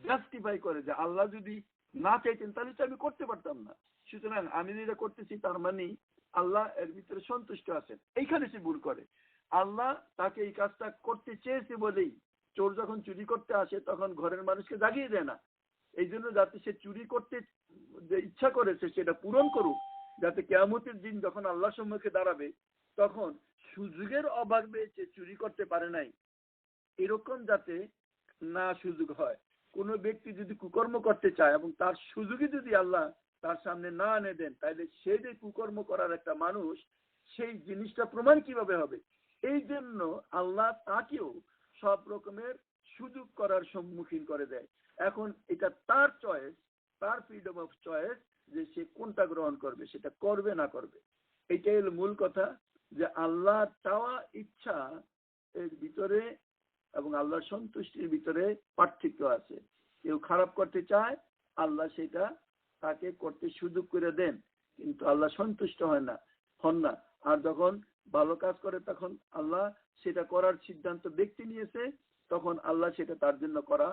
জাস্টিফাই করে যে আল্লাহ যদি না চাইতেন তাহলে তো আমি করতে পারতাম না, সুতরাং আমি যেটা করতেছি তার মানে আল্লাহ এর ভিতরে সন্তুষ্ট আছেন। এইখানে সে ভুল করে। আল্লাহ তাকে এই কাজটা করতে চেয়েছে বলেই চোর যখন চুরি করতে আসে তখন ঘরের মানুষকে জাগিয়ে দেয় না, এই জন্য যাতে সে চুরি করতে যে ইচ্ছা করেছে সেটা পূরণ করুক, যাতে কিয়ামতের দিন যখন আল্লাহর সম্মুখে দাঁড়াবে তখন সুযোগের অভাবে সে চুরি করতে পারে নাই, এরকম যাতে না সুযোগ হয়। কোনো ব্যক্তি যদি কুকর্ম করতে চায় এবং তার সুযোগে যদি আল্লাহ তার সামনে না এনে দেন, তাহলে সে যে কুকর্ম করার একটা মানুষ, সেই জিনিসটা প্রমাণ কিভাবে হবে? এই জন্য আল্লাহ তাকেও সব রকমের সুযোগ করার সম্মুখীন করে দেয়। এখন এটা তার চয়েস, তার ফ্রিডম অফ চয়েস, যে সে কোনটা গ্রহণ করবে, সেটা করবে না করবে। এটাই হলো মূল কথা, যে আল্লাহ চাওয়া ইচ্ছা এর ভিতরে এবং আল্লাহর সন্তুষ্টির ভিতরে পার্থক্য আছে। কেউ খারাপ করতে চায়, আল্লাহ সেটা তাকে করতে সুযোগ করে দেন, কিন্তু আল্লাহ সন্তুষ্ট হন না। আর যখন ভালো কাজ করে তখন আল্লাহ সেটা করার সিদ্ধান্ত ব্যক্তি নিয়েছে, তখন আল্লাহ সেটা তার জন্য করা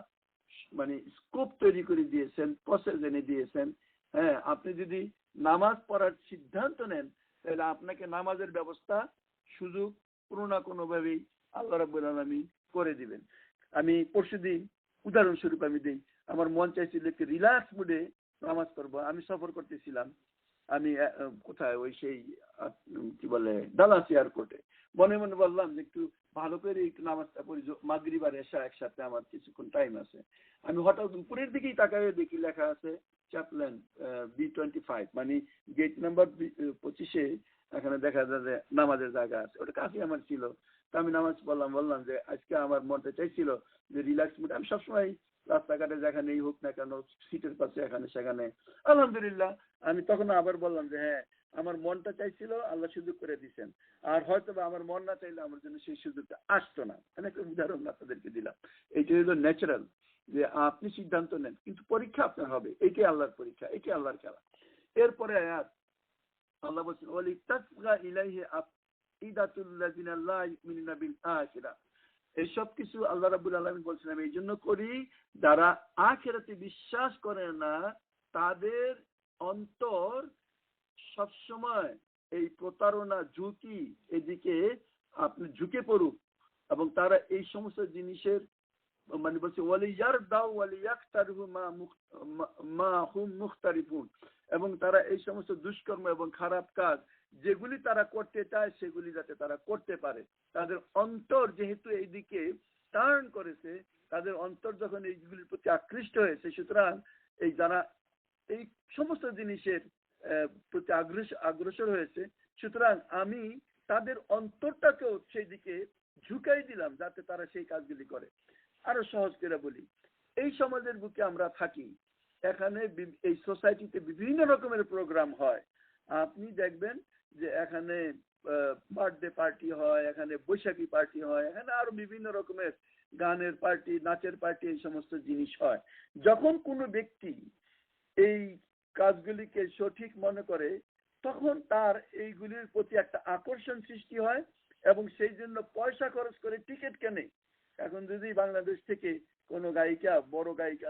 মানে স্কোপ তৈরি করে দিয়েছেন, প্রসেস এনে দিয়েছেন। হ্যাঁ, আপনি যদি নামাজ পড়ার সিদ্ধান্ত নেন তাহলে আপনাকে নামাজের ব্যবস্থা সুযোগ কোনো না কোনো ভাবেই আল্লাহ রাব্বুল আলামিন করে দিবেন। আমি পরশুদিন উদাহরণস্বরূপ আমি দিই, আমার মন চাইছিল একটু রিল্যাক্স মুডে নামাজ পড়বো। আমি সফর করতেছিলাম, আমি কোথায় ওই সেই কি বলে ডালাস এয়ারপোর্টে, মনে মনে বললাম যে একটু ভালো করে একটু নামাজটা পড়ি, মাগরিব আর এশা একসাথে, আমার কিছুক্ষণ টাইম আছে। আমি হঠাৎ উপরের দিকেই তাকায় দেখি লেখা আছে চ্যাপলেন B25, মানে গেট নাম্বার 25-এ এখানে দেখা যায় যে নামাজের জায়গা আছে, ওটা কাছে আমার ছিল। তা আমি নামাজ বললাম যে আজকে আমার মনটা চাইছিল যে রিল্যাক্স মুড, আমি সবসময় রাস্তাঘাটে যেখানেই হোক না কেন, সিটের পাশে এখানে সেখানে, আলহামদুলিল্লাহ। আমি তখন আবার বললাম যে হ্যাঁ, আমার মনটা চাইছিল, আল্লাহ সুযোগ করে দিচ্ছেন, আর হয়তো বা আমার মন না চাইলে আমার জন্য সেই সুযোগটা আসতো না। একটা উদাহরণ আপনাদেরকে দিলাম। এইটা হলো ন্যাচারাল, যে আপনি সিদ্ধান্ত নেন কিন্তু পরীক্ষা আপনার হবে, এইটাই আল্লাহর পরীক্ষা, এইটাই আল্লাহর খেলা। এরপরে আয়াত আল্লাহ বলছেন ওয়ালি তাসগা ইলাইহি আফইদাতুল্লাযিনা লা ইউমিনুনা বিল আখিরাহ। এই সব কিছু আল্লাহ রাব্বুল আলামিন বলছেন আমি এই জন্য করি, যারা আখিরাতে বিশ্বাস করে না তাদের অন্তর সবসময় এই প্রতারণা ঝুঁকি এদিকে আপনি ঝুঁকে পড়ুক, এবং তারা এই সমস্ত জিনিসের মানে বলছে এবং তারা এই সমস্ত দুষ্কর্ম এবং খারাপ কাজ যেগুলি তারা করতে চায় সেগুলি যাতে তারা করতে পারে। তাদের অন্তর যেহেতু এইদিকে টার্ন করেছে, তাদের অন্তর যখন এইগুলির প্রতি আকৃষ্ট হয়েছে, সুতরাং এই যারা এই সমস্ত জিনিসের প্রতি অগ্রসর হয়েছে, সুতরাং আমি তাদের অন্তরটাকেও সেই দিকে ঝুঁকাই দিলাম যাতে তারা সেই কাজগুলি করে। আরো সহজ করে বলি, এই সমাজের বুকে আমরা থাকি, এখানে এই সোসাইটিতে বিভিন্ন রকমের প্রোগ্রাম হয়। আপনি দেখবেন যে এখানে বার্থডে পার্টি হয়, এখানে বৈশাখী পার্টি হয়, এখানে আরো বিভিন্ন রকমের গানের পার্টি, নাচের পার্টি, এই সমস্ত জিনিস হয়। যখন কোনো ব্যক্তি এই কাজগুলিকে সঠিক মনে করে তখন তার এইগুলির প্রতি একটা আকর্ষণ সৃষ্টি হয় এবং সেই জন্য পয়সা খরচ করে টিকিট কেনে। এখন যদি বাংলাদেশ থেকে কোনো গায়িকা বড় গায়িকা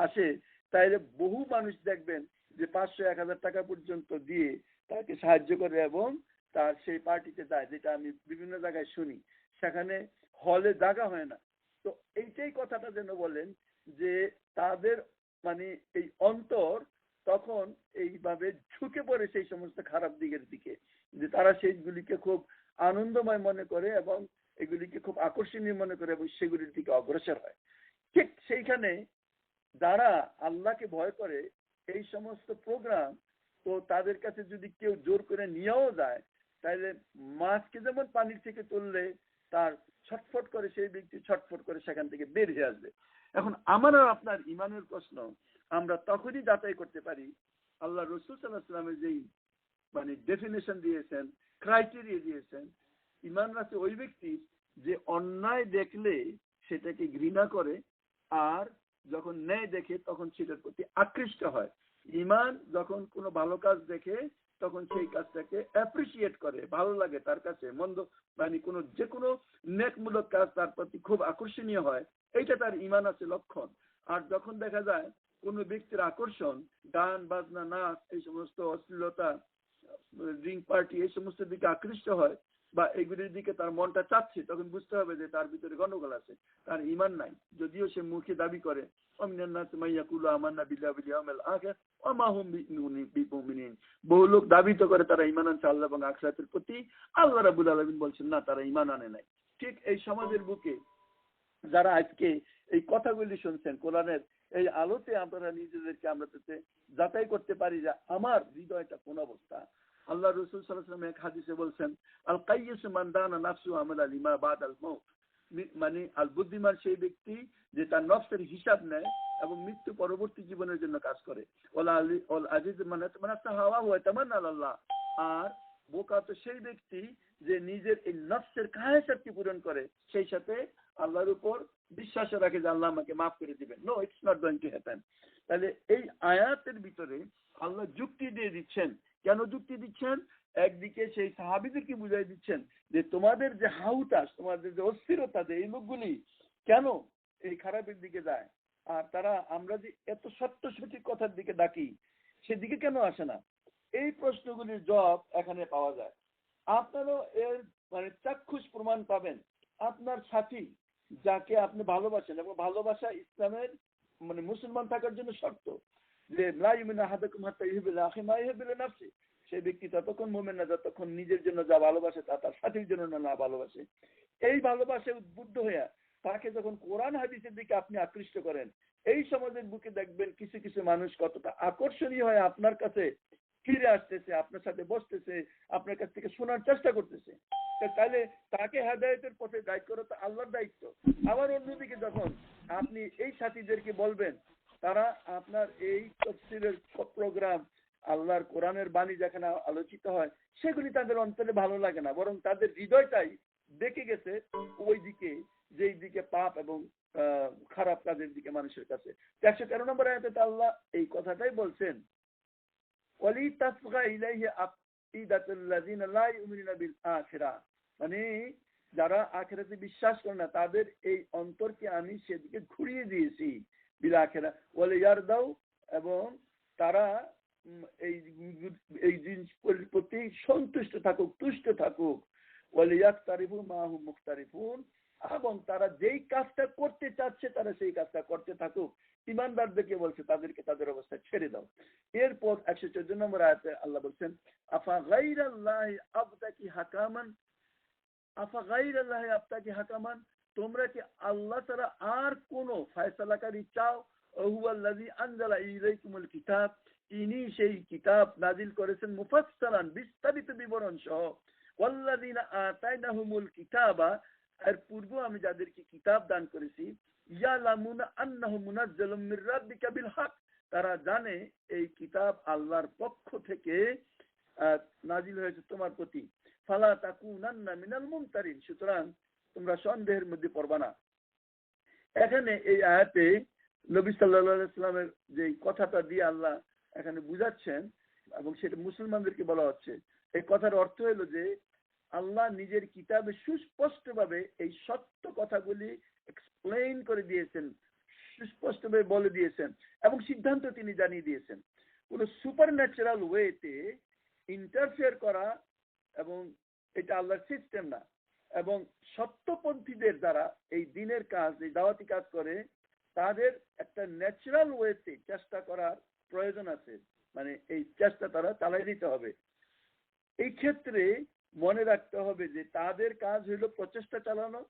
আসে, তাইলে বহু মানুষ দেখবেন যে 500-1000 টাকা পর্যন্ত দিয়ে তাকে সাহায্য করে এবং তার সেই পার্টিতে যায়, যেটা আমি বিভিন্ন জায়গায় শুনি। সেখানে হলে জায়গা হয় না। তো এইটাই কথাটা যেন বলেন যে তাদের মানে এই অন্তর তখন এইভাবে ঝুঁকে পড়ে সেই সমস্ত খারাপ দিকের দিকে, যে তারা সেইগুলিকে খুব আনন্দময় মনে করে এবং এগুলিকে খুব আকর্ষণীয় মনে করে এবং সেগুলির দিকে অগ্রসর হয়। ঠিক সেইখানে যারা আল্লাহকে ভয় করে এই সমস্ত প্রোগ্রাম, তো তাদের কাছে যদি কেউ জোর করে নিয়েও যায়, তাহলে মাছকে যেমন পানির থেকে তুললে তার ছটফট করে, সেই ব্যক্তি ছটফট করে সেখান থেকে বের হয়ে আসবে। এখন আমার আর আপনার ইমানের প্রশ্ন আমরা তখনই যাচাই করতে পারি আল্লাহ রসুল সাল্লাল্লাহু আলাইহি ওয়াসাল্লামের যেই মানে ডেফিনেশন দিয়েছেন, ক্রাইটেরিয়া দিয়েছেন। ইমান আছে ওই ব্যক্তি যে অন্যায় দেখলে সেটাকে ঘৃণা করে, আর যখন ন্যায় দেখে তখন সেটার প্রতি আকৃষ্ট হয়। ইমান যখন কোনো ভালো কাজ দেখে তখন সেই কাজটাকে অ্যাপ্রিসিয়েট করে, ভালো লাগে তার কাছে, মন্দ মানে কোনো যে কোনো নেকমূলক কাজ তার প্রতি খুব আকর্ষণীয় হয়, এইটা তার ইমান আছে লক্ষণ। আর যখন দেখা যায় কোনো ব্যক্তির আকর্ষণ গান বাজনা নাচ এই সমস্ত অশ্লীলতা ড্রিঙ্ক পার্টি এই সমস্ত দিকে আকৃষ্ট হয় বা এগুলির দিকে তার মনটা চাচ্ছে, তখন বুঝতে হবে যে তার ভিতরে গন্ডগোল আছে, তার ইমান নাই। যদিও সে মুখে দাবি করে বহু লোক দাবি তো করে তারা ইমান আনছে আল্লাহ এবং আখিরাতের প্রতি, আল্লাহ রাব্বুল আলামিন বলছেন না, তারা ইমান আনে নাই। ঠিক এই সমাজের বুকে যারা আজকে এই কথাগুলি শুনছেন কোরআনের এই আলোতে, আপনারা নিজেদেরকে আমরা যাচাই করতে পারি যে আমার হৃদয়টা কোন অবস্থা। আল্লাহ রাসূল সাল্লাল্লাহু আলাইহি ওয়াসাল্লাম এক হাদিসে বলছেন, আল কাইয়িসু মান দানা নাফসু আমালা লিমা বাদাল মাউত, মানে আল বুদ্ধিমান সেই ব্যক্তি যে তার নফসের হিসাব নেয় এবং মৃত্যু পরবর্তী জীবনের জন্য কাজ করে। ওয়াল আজিজ মান হাওয়া ওয়া তামান্না আল্লাহ, আর বোকা তো সেই ব্যক্তি যে নিজের এই নফসের কায়াসাতকে পূরণ করে, সেই সাথে আল্লাহর উপর বিশ্বাস রাখে যে আল্লাহ আমাকে মাফ করে দিবেন। No, it's not going to happen. তাহলে এই আয়াতের ভিতরে আল্লাহ যুক্তি দিয়ে দিচ্ছেন। কেন যুক্তি দিচ্ছেন? একদিকে সেই সাহাবীদেরকে বুঝাই দিচ্ছেন যে তোমাদের যে হাউতাস, তোমাদের যে অস্থিরতা, যে এই লোকগুলি কেন এই খারাপের দিকে যায়, আর তারা আমরা যে এত সত্য সঠিক কথার দিকে ডাকি সেদিকে কেন আসে না, এই প্রশ্নগুলির জবাব এখানে পাওয়া যায়। আপনারও এর মানে চাক্ষুষ প্রমাণ পাবেন। আপনার সাথী যাকে আপনি ভালোবাসেন, এবং ভালোবাসা ইসলামের মানে মুসলমান থাকার জন্য শর্ত, যে লা ইউমিনু আহাদুকুম হাত্তা ইউহিব্বা লিআখিহি মা ইউহিব্বু লিনাফসিহি, সেই ব্যক্তি ততক্ষণ মুমিন না যতক্ষণ নিজের জন্য যা ভালোবাসে তা তার সাথীর জন্য না ভালোবাসে। এই ভালোবাসায় উদ্বুদ্ধ হয়ে তাকে যখন কোরআন হাদিসের দিকে আপনি আকৃষ্ট করেন, এই সমাজের বুকে দেখবেন কিছু কিছু মানুষ কতটা আকর্ষণীয় হয় আপনার কাছে ফিরে আসতেছে, আপনার সাথে বসতেছে, আপনার কাছ থেকে শোনার চেষ্টা করতেছে। তাহলে তাকে হেদায়েতের পথে গাইড করা তো আল্লাহর দায়িত্ব। আবার অন্যদিকে যখন আপনি এই সাথীদেরকে বলবেন, তারা আপনার এই তাফসীরের প্রোগ্রাম, আল্লাহর কোরআনের বাণী যেখানে আলোচিত হয় সেগুলি তাদের অন্তরে ভালো লাগে না, বরং তাদের হৃদয়টাই দেখে গেছে ওই দিকে, যেই দিকে পাপ এবং খারাপ কাজের দিকে মানুষের কাছে। 113 নম্বর আয়াতে আল্লাহ এই কথাটাই বলছেন, ওয়ালি তাসগা ইলাইহি আফইদাতুল লাযিনা লা ইউমিনুনা বিল আখিরাহ, মানে যারা আখিরাতে বিশ্বাস করে না তাদের এই অন্তরকে আমি সেদিকে ঘুরিয়ে দিয়েছি বিল আখিরাহ ওয়াল ইয়ারদাউ, এবং তারা এই জিনিসের প্রতি সন্তুষ্ট থাকুক, তুষ্ট থাকুক, ওয়াল ইয়াকতারিফু মা হুম মুখতারিফুন, এবং তারা যেই কাজটা করতে চাচ্ছে তারা সেই কাজটা করতে থাকুক। ইমানদারদেরকে বলছে তাদেরকে তাদের অবস্থা ছেড়ে দাও। এরপর 114 নম্বর আয়াতে আল্লাহ বলছেন, আফা গায়রাল্লাহি আবতাকি হাকামান, আফা গায়রাল্লাহি আবতাকি হাকামান, তোমরা কি আল্লাহ ছাড়া আর কোন ফয়সালাকারী চাও? ওহুয়াল্লাযী আনজালা ইলাইকুমুল কিতাব, ইনি সেই কিতাব নাজিল করেছেন মুফাসসালান, বিস্তারিত বিবরণ সহ। ওয়াল্লাযীনা আতাইনাহুমুল কিতাবা, এর পূর্ব আমি যাদেরকে কিতাব দান করেছি, ইয়ালামুনা আন্নাহু মুনাজ্জালুম মির রাব্বিকা বিল হক, তারা জানে এই কিতাব আল্লাহর পক্ষ থেকে নাজিল হয়েছে তোমার প্রতি। ফালা তাকুনান্না মিনাল মুমতারিন, সুতরাং তোমরা সন্দেহের মধ্যে পড়বা না। এখানে এই আয়াতে নবী সাল্লাল্লাহু আলাইহি ওয়াসাল্লামের যে কথাটা দিয়ে আল্লাহ এখানে বুঝাচ্ছেন এবং সেটা মুসলমানদেরকে বলা হচ্ছে, এই কথার অর্থ হলো যে আল্লাহ নিজের কিতাবে সুস্পষ্টভাবে এই সত্য কথাগুলি এক্সপ্লেইন করে দিয়েছেন, সুস্পষ্টভাবে বলে দিয়েছেন এবং সিদ্ধান্ত তিনি জানিয়ে দিয়েছেন। কোন সুপার ন্যাচারাল ওয়েতে ইন্টারফেয়ার করা এবং এটা আল্লাহর সিস্টেম না। এবং সত্যপন্থীদের দ্বারা এই দিনের কাজ, এই দাওয়াতি কাজ করে, তাদের একটা ন্যাচারাল ওয়েতে চেষ্টা করার প্রয়োজন আছে, মানে এই চেষ্টা তারা চালাই দিতে হবে। এই ক্ষেত্রে মনে রাখতে হবে যে তাদের কাজ হইল প্রচেষ্টা চালানো।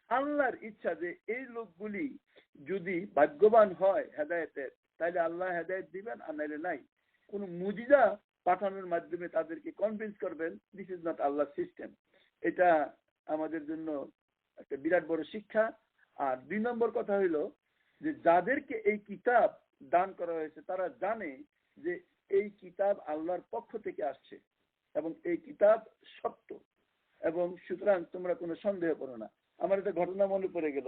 আল্লাহর ইচ্ছা যে এই লোকগুলি যদি ভাগ্যবান হয় হেদায়েতের, তাহলে আল্লাহ হেদায়েত দিবেন, আর নাইলে নাই। কোন মুজিজা পাঠানোর মাধ্যমে তাদেরকে কনভিন্স করবেন, this is not Allah system. এটা আমাদের জন্য একটা বিরাট বড় শিক্ষা। আর 2 নম্বর কথা হইল যে যাদেরকে এই কিতাব দান করা হয়েছে তারা জানে যে এই কিতাব আল্লাহর পক্ষ থেকে আসছে এবং এই কিতাব সত্য, এবং সুতরাং তোমরা কোনো সন্দেহ করো না। আমার একটা ঘটনা মনে পড়ে গেল।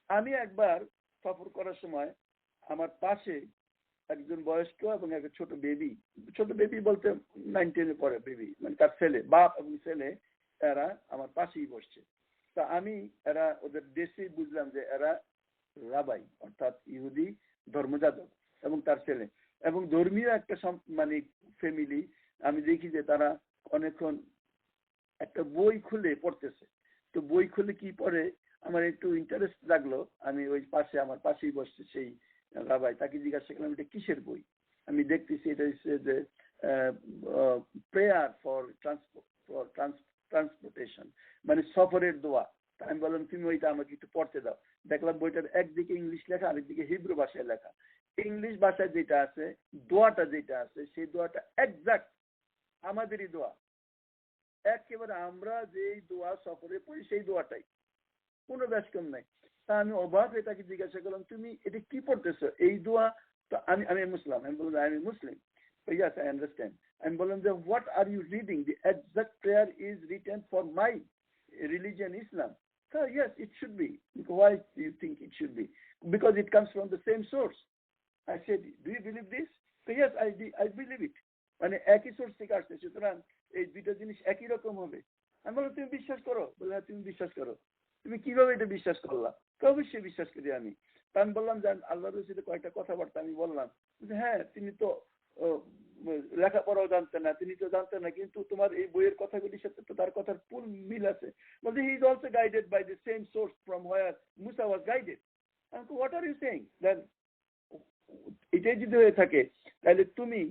আমি একবার সফর করার সময় আমার পাশে একজন বয়স্ক এবং একটা ছোট বেবি বলতে 9, 10 পরে বেবি, মানে তার ছেলে, বাপ এবং ছেলে, এরা আমার পাশেই বসছে। তা আমি এরা ওদের দেশে বুঝলাম যে এরা রাবাই, অর্থাৎ ইহুদি ধর্মযাজক এবং তার ছেলে, এবং ধর্মীয় একটা মানে ফ্যামিলি। আমি দেখি যে তারা অনেকক্ষণ একটা বই খুলে পড়তেছে। তো বই খুলে কি পড়ে আমার একটু ইন্টারেস্ট লাগলো। আমি ওই পাশে, আমার পাশেই বসছে সেই রাবাই, তাকে জিজ্ঞাসা করলাম এটা কিসের বই। আমি দেখতেছি এটা হচ্ছে যে প্রেয়ার ফর ট্রান্সপোর্টেশন, মানে সফরের দোয়া। আমি বললাম তুমি ওইটা আমাকে একটু পড়তে দাও। দেখলাম বইটার একদিকে ইংলিশ লেখা, আরেকদিকে হিব্রু ভাষায় লেখা। ইংলিশ ভাষায় যেটা আছে, দোয়াটা যেটা আছে, সেই দোয়াটা এক্সাক্ট আমাদেরই দোয়া, একেবারে আমরা যেই দোয়া সফরে পড়ি সেই দোয়াটাই, কোনো ব্যস্কম নাই। তা আমি অবাক হয়ে তাকে জিজ্ঞাসা করলাম তুমি এটা কি পড়তেছো, এই দোয়া? তো আমি মুসলিম, আমি বললাম আমি মুসলিম। Yes, I understand. I'm বললাম যে what are you reading? The exact prayer is written for my religion, Islam. So yes, it should be. Why do you think it should be? Because it comes from the same source. I said, do you believe this? So yes, I believe it. মানে একই source থেকে আসছে, সুতরাং এই দুইটা জিনিস একই রকম হবে। আমি বললাম তুমি বিশ্বাস করো? বলে হ্যাঁ তুমি বিশ্বাস করো। তুমি কিভাবে এটা বিশ্বাস করলা? তো অবশ্যই বিশ্বাস করি আমি। তা আমি বললাম যে আল্লাহ রসুলের কয়েকটা কথাবার্তা আমি বললাম। হ্যাঁ তিনি তো লেখাপড়াও জানতেন না, তিনি তো জানতেন না, কিন্তু তোমার এই বইয়ের কথাগুলির সাথে তো তার কথার পুরো মিল আছে। বলতে he is also guided by the same source from where Musa was guided. আমি what are you saying? Then এটাই যদি হয়ে থাকে তাহলে তুমি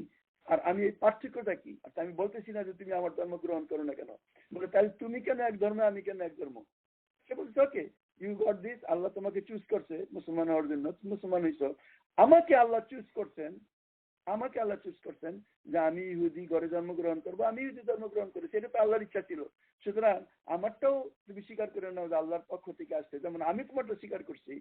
আর আমি এই পার্থক্যটা কি? আচ্ছা আমি বলতেছি না যে তুমি আমার ধর্ম গ্রহণ করো না কেন, বলে তাহলে তুমি কেন এক ধর্মে, আমি কেন এক ধর্ম? সে বলছে ওকে ইউ গট দিস, আল্লাহ তোমাকে চুজ করছে মুসলমান হওয়ার জন্য, মুসলমান হইছো। আমাকে আল্লাহ চুজ করছেন, আমাকে আল্লাহ চুজ করছেন যে আমি ইহুদি ঘরে জন্মগ্রহণ করবো, আমি ইহুদি জন্মগ্রহণ করি, সেটা তো আল্লাহর ইচ্ছা ছিল। সুতরাং আমারটাও তুমি স্বীকার করে নাও যে আল্লাহর পক্ষ থেকে আসছে, যেমন আমি তোমারটা স্বীকার করছি,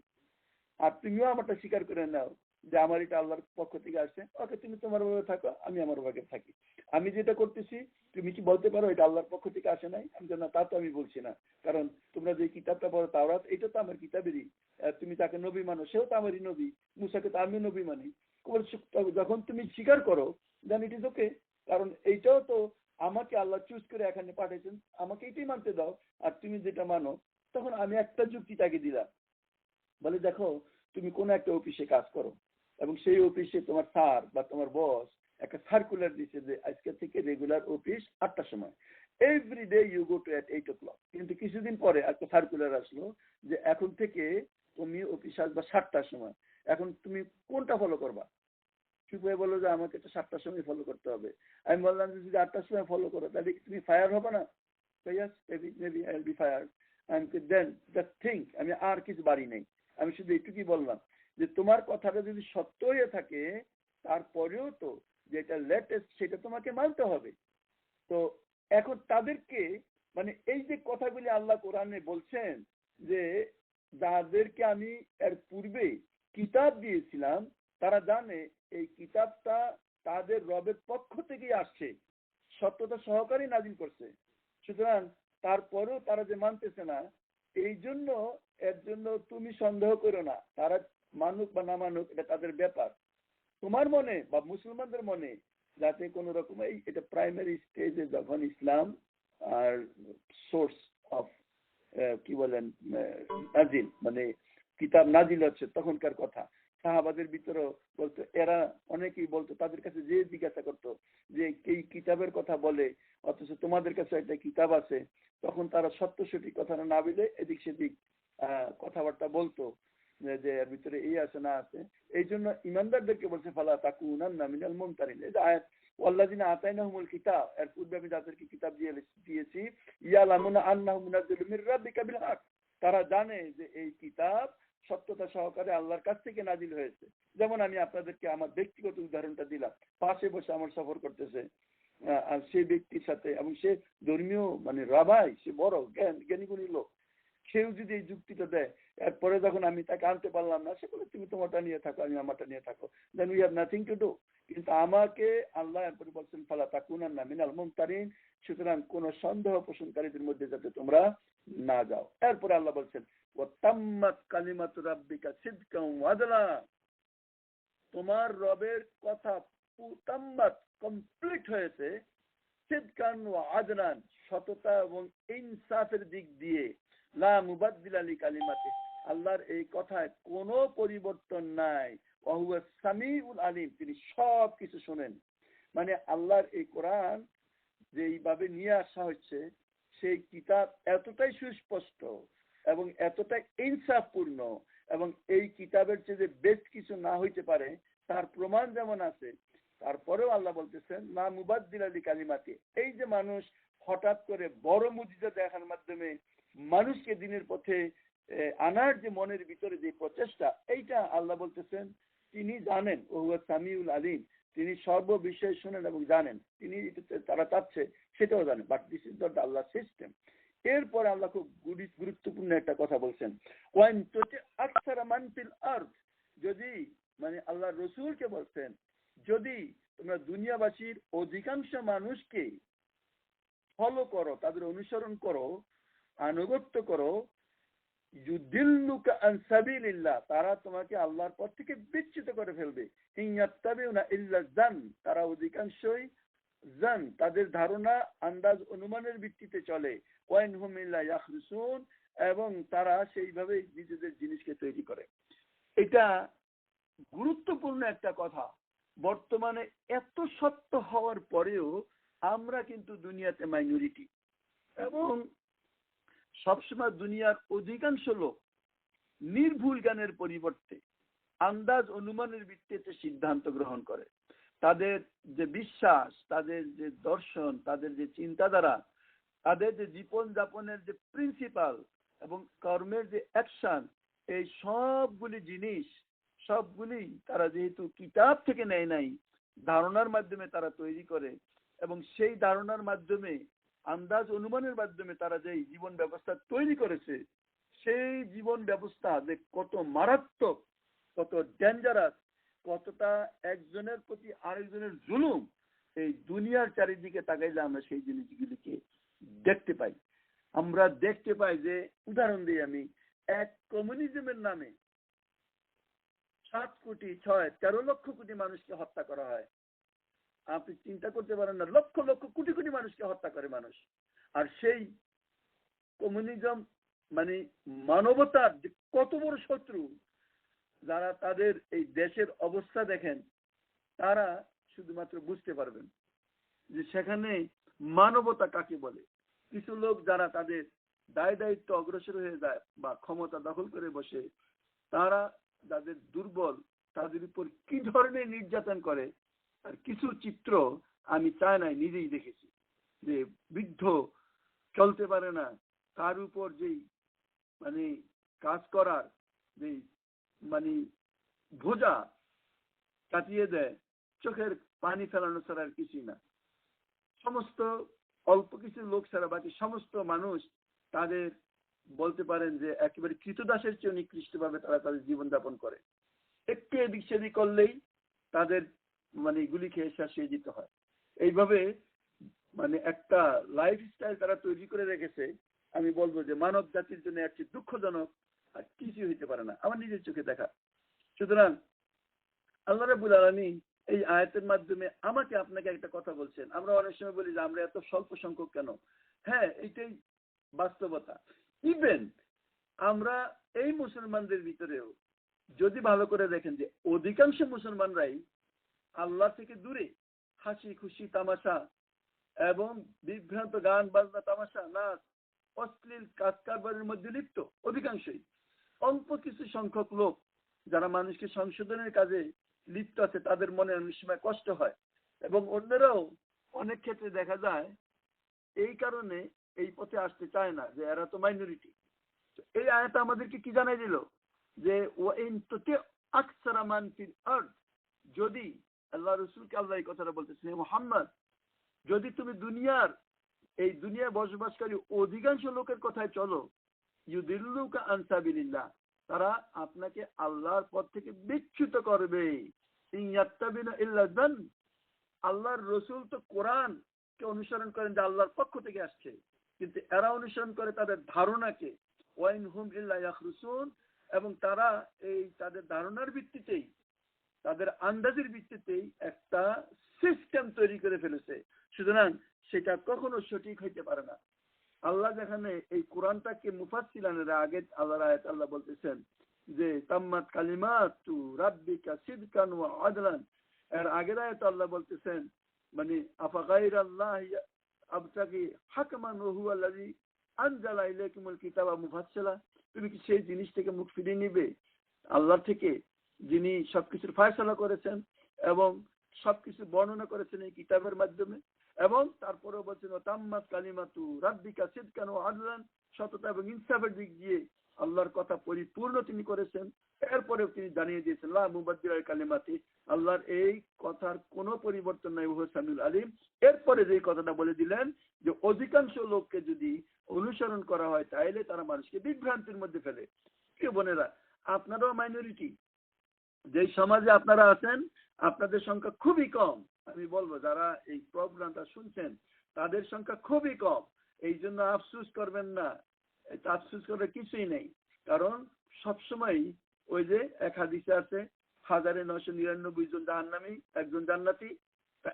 আর তুমিও আমারটা স্বীকার করে নাও যে আমার এটা আল্লাহর পক্ষ থেকে আসছে। ওকে তুমি তোমার ভাবে থাকো, আমি আমার ভাগে থাকি। আমি যেটা করতেছি তুমি কি বলতে পারো এটা আল্লাহর পক্ষ থেকে আসে নাই? আমি না, তা তো আমি বলছি না, কারণ তোমরা যে কিতাবটা পড়ো তাওরাত, এটা তো আমার কিতাবেরই। তুমি তাকে নবী মানো, সেও তো আমারই নবী। মুসাকে তো আমিও নবী মানি। যখন তুমি স্বীকার করো দেন ইট ইজ ওকে, কারণ এইটাও তো আমাকে আল্লাহ চুজ করে এখানে পাঠিয়েছেন, আমাকে এটাই মানতে দাও। আর তুমি যেটা মানো, তখন আমি একটা যুক্তি তাকে দিলাম। বলে দেখো তুমি কোন একটা অফিসে কাজ করো এবং সেই অফিসে তোমার স্যার বা তোমার বস একটা সার্কুলার দিচ্ছে যে আজকে থেকে রেগুলার অফিস 8টার সময়, every day you go to at 8 o'clock। কিন্তু কিছুদিন পরে একটা সার্কুলার আসলো যে এখন থেকে তুমি অফিস আসবা 7টার সময়। এখন তুমি কোনটা ফলো করবা? চুপ হয়ে বললো যে আমাকে তো 7টার সময় ফলো করতে হবে। আমি বললাম যে যদি 8টার সময় ফলো করো তাহলে কি তুমি ফায়ার হবে না? Yes, maybe I'll be fired. And then just think, আমি আর কিছু বাড়ি নেই, আমি শুধু এইটুকুই বললাম যে তোমার কথাটা যদি সত্য হয়ে থাকে তারপরেও তো যেটা লেটেস্ট সেটা তোমাকে মানতে হবে। তো এখন তাদেরকে মানে এই যে কথাগুলি আল্লাহ কোরআনে বলছেন যে যাদেরকে আমি এর পূর্বে কিতাব দিয়েছিলাম তারা জানে এই কিতাবটা তাদের রবের পক্ষ থেকেই আসছে, সত্যতা সহকারে নাজিল করছে। সুতরাং তারপরেও তারা যে মানতেছে না, এই জন্য এর জন্য তুমি সন্দেহ করো না, তারা মানুক বা না মানুক এটা তাদের ব্যাপার। তোমার মনে বা মুসলমানদের মনে যাতে কোনো রকম এটা প্রাইমারি স্টেজে যখন ইসলাম আর সোর্স অফ কি বলেন নাজিল, মানে কিতাব নাজিল হচ্ছে তখনকার কথা। সাহাবাদের ভিতরে বলতো, এরা অনেকেই বলতো, তাদের কাছে যে জিজ্ঞাসা করতো যে এই কিতাবের কথা বলে, অথচ তোমাদের কাছে একটা কিতাব আছে, তখন তারা সত্য সঠিক কথা না বলে এদিক সেদিক কথাবার্তা বলতো যে এর ভিতরে এই আছে না আছে। এই জন্য ইমানদারদেরকে বলছে ফালা তাকুনান্না মিনাল মুমতারিন। এই যে আয়াত ওয়াল্লাযিনা আতাইনাহুমুল কিতাব, এর পূর্বে আমি যাদেরকে কিতাব দিয়েছি, ইয়ালামুনা আন্নাহু মুনাজ্জালুম মির রাব্বিকা বিল হক, তারা জানে যে এই কিতাব সত্যতা সহকারে আল্লাহর কাছ থেকে নাজিল হয়েছে। যেমন আমি আপনাদেরকে আমার ব্যক্তিগত উদাহরণটা দিলাম, পাশে বসে আমার সফর করতেছে আর সেই ব্যক্তির সাথে, এবং সে ধর্মীয় মানে রাবাই, সে বড় জ্ঞানীগুণী লোক, সেও যদি এই যুক্তিটা দেয়, এরপরে যখন আমি তাকে আনতে পারলাম না, সে বলে তুমি তোমারটা নিয়ে থাকো, আমি আমারটা নিয়ে থাকো, then we have nothing to do. কিন্তু আমাকে আল্লাহ এরপরে বলছেন ফালা তাকুনান্না মিনাল মুমতারিন, সুতরাং কোন সন্দেহ পোষণকারীদের মধ্যে যাতে তোমরা না যাও। এরপরে আল্লাহ বলছেন ওয়াতাম্মাত কালিমাতু রাব্বিকা সিদকাম ওয়া আদলা, তোমার রবের কথা তাম্মাত কমপ্লিট হয়েছে, সিদকান ওয়া আদলান, সততা এবং ইনসাফের দিক দিয়ে, লা মুবাদদিলা লিকালিমাতি, আল্লাহর এই কথায় কোনো পরিবর্তন নাই, ওয়া হুয়া সামিউল আলিম, তিনি সব কিছু শোনেন। মানে আল্লাহর এই কোরআন যেইভাবে নিয়ে আসা হচ্ছে, সেই কিতাব এতটাই সুস্পষ্ট এবং এতটাই ইনসাফপূর্ণ, এবং এই কিতাবের চেয়ে যে বেস্ট কিছু না হইতে পারে তার প্রমাণ যেমন আছে, তারপরেও আল্লাহ বলতেছেন না মুবাদদিলা লিকালিমাতি। এই যে মানুষ হঠাৎ করে বড় মুজিজা দেখার মাধ্যমে মানুষকে দিনের পথে আনার যে মনের ভিতরে যে প্রচেষ্টা, এইটা আল্লাহ বলতেছেন তিনি জানেন, ও হুয়া সামিউল আলিম, তিনি সর্ব বিষয় শুনেন এবং জানেন, তিনি তারা চাচ্ছে সেটাও জানেন, but this is not Allah system. এরপরে আল্লাহ খুব গুরুত্বপূর্ণ একটা কথা বলছেন, ওয়ান তুতি আকসারা মান ফিল আরদ, যদি মানে আল্লাহ রসুলকে বলছেন যদি তোমরা দুনিয়াবাসীর অধিকাংশ মানুষকে ফলো করো, তাদের অনুসরণ করো, আনুগত্য করো, ইউদিল্লুকা আন সাবিলিল্লাহ, তারা তোমাকে আল্লাহর পথ থেকে বিচ্যুত করে ফেলবে। ইয়াত্তাবিউনা ইল্লা যান, তারা অধিকাংশই জান, তাদের ধারণা আন্দাজ অনুমানের ভিত্তিতে চলে, ওয়াইনহুম ইল্লা ইয়াখরুসুন, এবং তারা সেইভাবে নিজেদের জিনিসকে তৈরি করে। এটা গুরুত্বপূর্ণ একটা কথা। বর্তমানে এত সত্য হওয়ার পরেও আমরা কিন্তু দুনিয়াতে মাইনরিটি, এবং সবসময় দুনিয়ার অধিকাংশ লোক নির্ভুল জ্ঞানের পরিবর্তে আন্দাজ অনুমানের ভিত্তিতে সিদ্ধান্ত গ্রহণ করে। তাদের যে বিশ্বাস, তাদের যে দর্শন, তাদের যে চিন্তাধারা, তাদের যে জীবন যাপনের যে প্রিন্সিপাল এবং কর্মের যে অ্যাকশন, এই সবগুলি জিনিস সবগুলি তারা যেহেতু কিতাব থেকে নেয় নাই, ধারণার মাধ্যমে তারা তৈরি করে, এবং সেই ধারণার মাধ্যমে আন্দাজ অনুমানের মাধ্যমে তারা যে জীবন ব্যবস্থা তৈরি করেছে, সেই জীবন ব্যবস্থা যে কত মারাত্মক, কত ডেঞ্জারাস, কতটা একজনের প্রতি আরেকজনের জুলুম, এই দুনিয়ার চারিদিকে তাকাইলে আমরা সেই জিনিসগুলিকে দেখতে পাই। আমরা দেখতে পাই যে, উদাহরণ দিই আমি, এক কমিউনিজমের নামে 7,6,13,00,000 মানুষকে হত্যা করা হয়। আপনি চিন্তা করতে পারেন না, লক্ষ লক্ষ কোটি কোটি মানুষকে হত্যা করে মানুষ। আর সেই কমিউনিজম মানে মানবতার যে কত বড় শত্রু, যারা তাদের এই দেশের অবস্থা দেখেন, তারা শুধুমাত্র বুঝতে পারবেন যে সেখানে মানবতা কাকে বলে। কিছু লোক যারা তাদের দায় দায়িত্ব অগ্রসর হয়ে যায় বা ক্ষমতা দখল করে বসে, তারা যাদের দুর্বল তাদের উপর কি ধরনের নির্যাতন করে, আর কিছু চিত্র আমি চায়নায় নিজেই দেখেছি, যে বৃদ্ধ চলতে পারে না, তার উপর যেই মানে কাজ করার যে মানে ভোজা কাটিয়ে দেয়, চোখের পানি ফেলানো ছাড়া আর কিছুই না। সমস্ত অল্প কিছু লোক ছাড়া বাকি সমস্ত মানুষ তাদের বলতে পারেন যে একেবারে কৃতদাসের চেয়ে নিকৃষ্ট ভাবে তারা তাদের জীবনযাপন করে। একটু এদিক সেদিক করলেই তাদের মানে গুলি খেয়ে শেষ হয়ে যেতে হয়। এইভাবে মানে একটা লাইফস্টাইল তারা তৈরি করে রেখেছে, আমি বলবো যে মানব জাতির জন্য একটি দুঃখজনক আর কিছু হইতে পারে না, আমার নিজের চোখে দেখা। সুতরাং আল্লাহ রাব্বুল আলামিন এই আয়াতের মাধ্যমে আমাকে আপনাকে একটা কথা বলছেন। আমরা অনেক সময় বলি যে আমরা এত স্বল্প সংখ্যক কেন? হ্যাঁ, এইটাই বাস্তবতা। ইভেন আমরা এই মুসলমানদের ভিতরেও যদি ভালো করে দেখেন যে অধিকাংশ মুসলমানরাই আল্লাহ থেকে দূরে হাসি খুশি তামাশা এবং বিভ্রান্ত গান বাজনা তামাশা নাচ অশ্লীল কাজ কারবারের মধ্যে লিপ্ত অধিকাংশই। অল্প কিছু সংখ্যক লোক যারা মানুষকে সংশোধনের কাজে লিপ্ত আছে তাদের মনে অনেক সময় কষ্ট হয় এবং অন্যরাও অনেক ক্ষেত্রে দেখা যায় এই কারণে এই পথে আসতে চায় না যে এরা তো মাইনরিটি। এই আয়াত আমাদেরকে কি জানাই দিল যে ওয়াইন তুতি আকসারা মান ফিল আরদ, যদি আল্লাহ রাসূলকে আল্লাহ এই কথাটা বলতেছেন মুহাম্মদ যদি তুমি এই দুনিয়ায় বসবাসকারী অধিকাংশ লোকের কথায় চলো ইউদিল্লুকা আন সাবিলিল্লাহ, তারা আপনাকে আল্লাহর পথ থেকে বিচ্যুত করবে। ইন ইয়াত্তাবিনা ইল্লা যান, আল্লাহর রাসূল তো কোরআনকে অনুসরণ করেন যে আল্লাহর পক্ষ থেকে আসছে, কিন্তু এরা অনুসরণ করে তাদের ধারণাকে। ওয়াইন হুম ইল্লা ইয়াখরুসুন, এবং তারা এই তাদের ধারণার ভিত্তিতেই তাদের আন্দাজের ভিত্তিতেই একটা সিস্টেম তৈরি করে ফেলেছে, সুতরাং সেটা কখনো সঠিক হইতে পারে না। আল্লাহ যেখানে এই কোরআনটাকে মুফাসসিলানের আগে আল্লাহ বলতেছেন যে তাম্মাত কালিমাতু রাব্বিকা সিদকান ওয়া আদলান, এর আগের আয়াতে আল্লাহ বলতেছেন মানে আফা গায়রাল্লাহি আবতাগি হাকমান ওয়া হুয়া আল্লাযী আনজালা ইলাইকুমুল কিতাবা মুফাসসিলা, তুমি কি সেই জিনিস থেকে মুখ ফিরিয়ে নিবে আল্লাহ থেকে যিনি সবকিছুর ফয়সালা করেছেন এবং সবকিছু বর্ণনা করেছেন এই কিতাবের মাধ্যমে। এবং তারপরেও বলছেন তাম্মাত কালিমাতু রাব্বিকা সিদকান ওয়া আদলান, সততা এবং ইনসাফের দিক দিয়ে আল্লাহর কথা পরিপূর্ণ তিনি করেছেন। এরপরেও তিনি জানিয়ে দিয়েছেন লা মুবাদদিলা লিকালিমাতি, আল্লাহর এই কথার কোনো পরিবর্তন নাই, ওয়া সামিউল আলিম। এরপরে যে কথাটা বলে দিলেন যে অধিকাংশ লোককে যদি অনুসরণ করা হয় তাহলে তারা মানুষকে বিভ্রান্তির মধ্যে ফেলে। প্রিয় বোনেরা, আপনারাও মাইনরিটি, যে সমাজে আপনারা আছেন আপনাদের সংখ্যা খুবই কম। আমি বলবো যারা এই প্রোগ্রামটা শুনছেন তাদের সংখ্যা খুবই কম, এই জন্য আফসোস করবেন না, এটা আফসোস করার কিছুই নেই। কারণ সবসময় ওই যে এক হাদিসে আছে 1999 জন জাহান্নামী একজন জান্নাতি,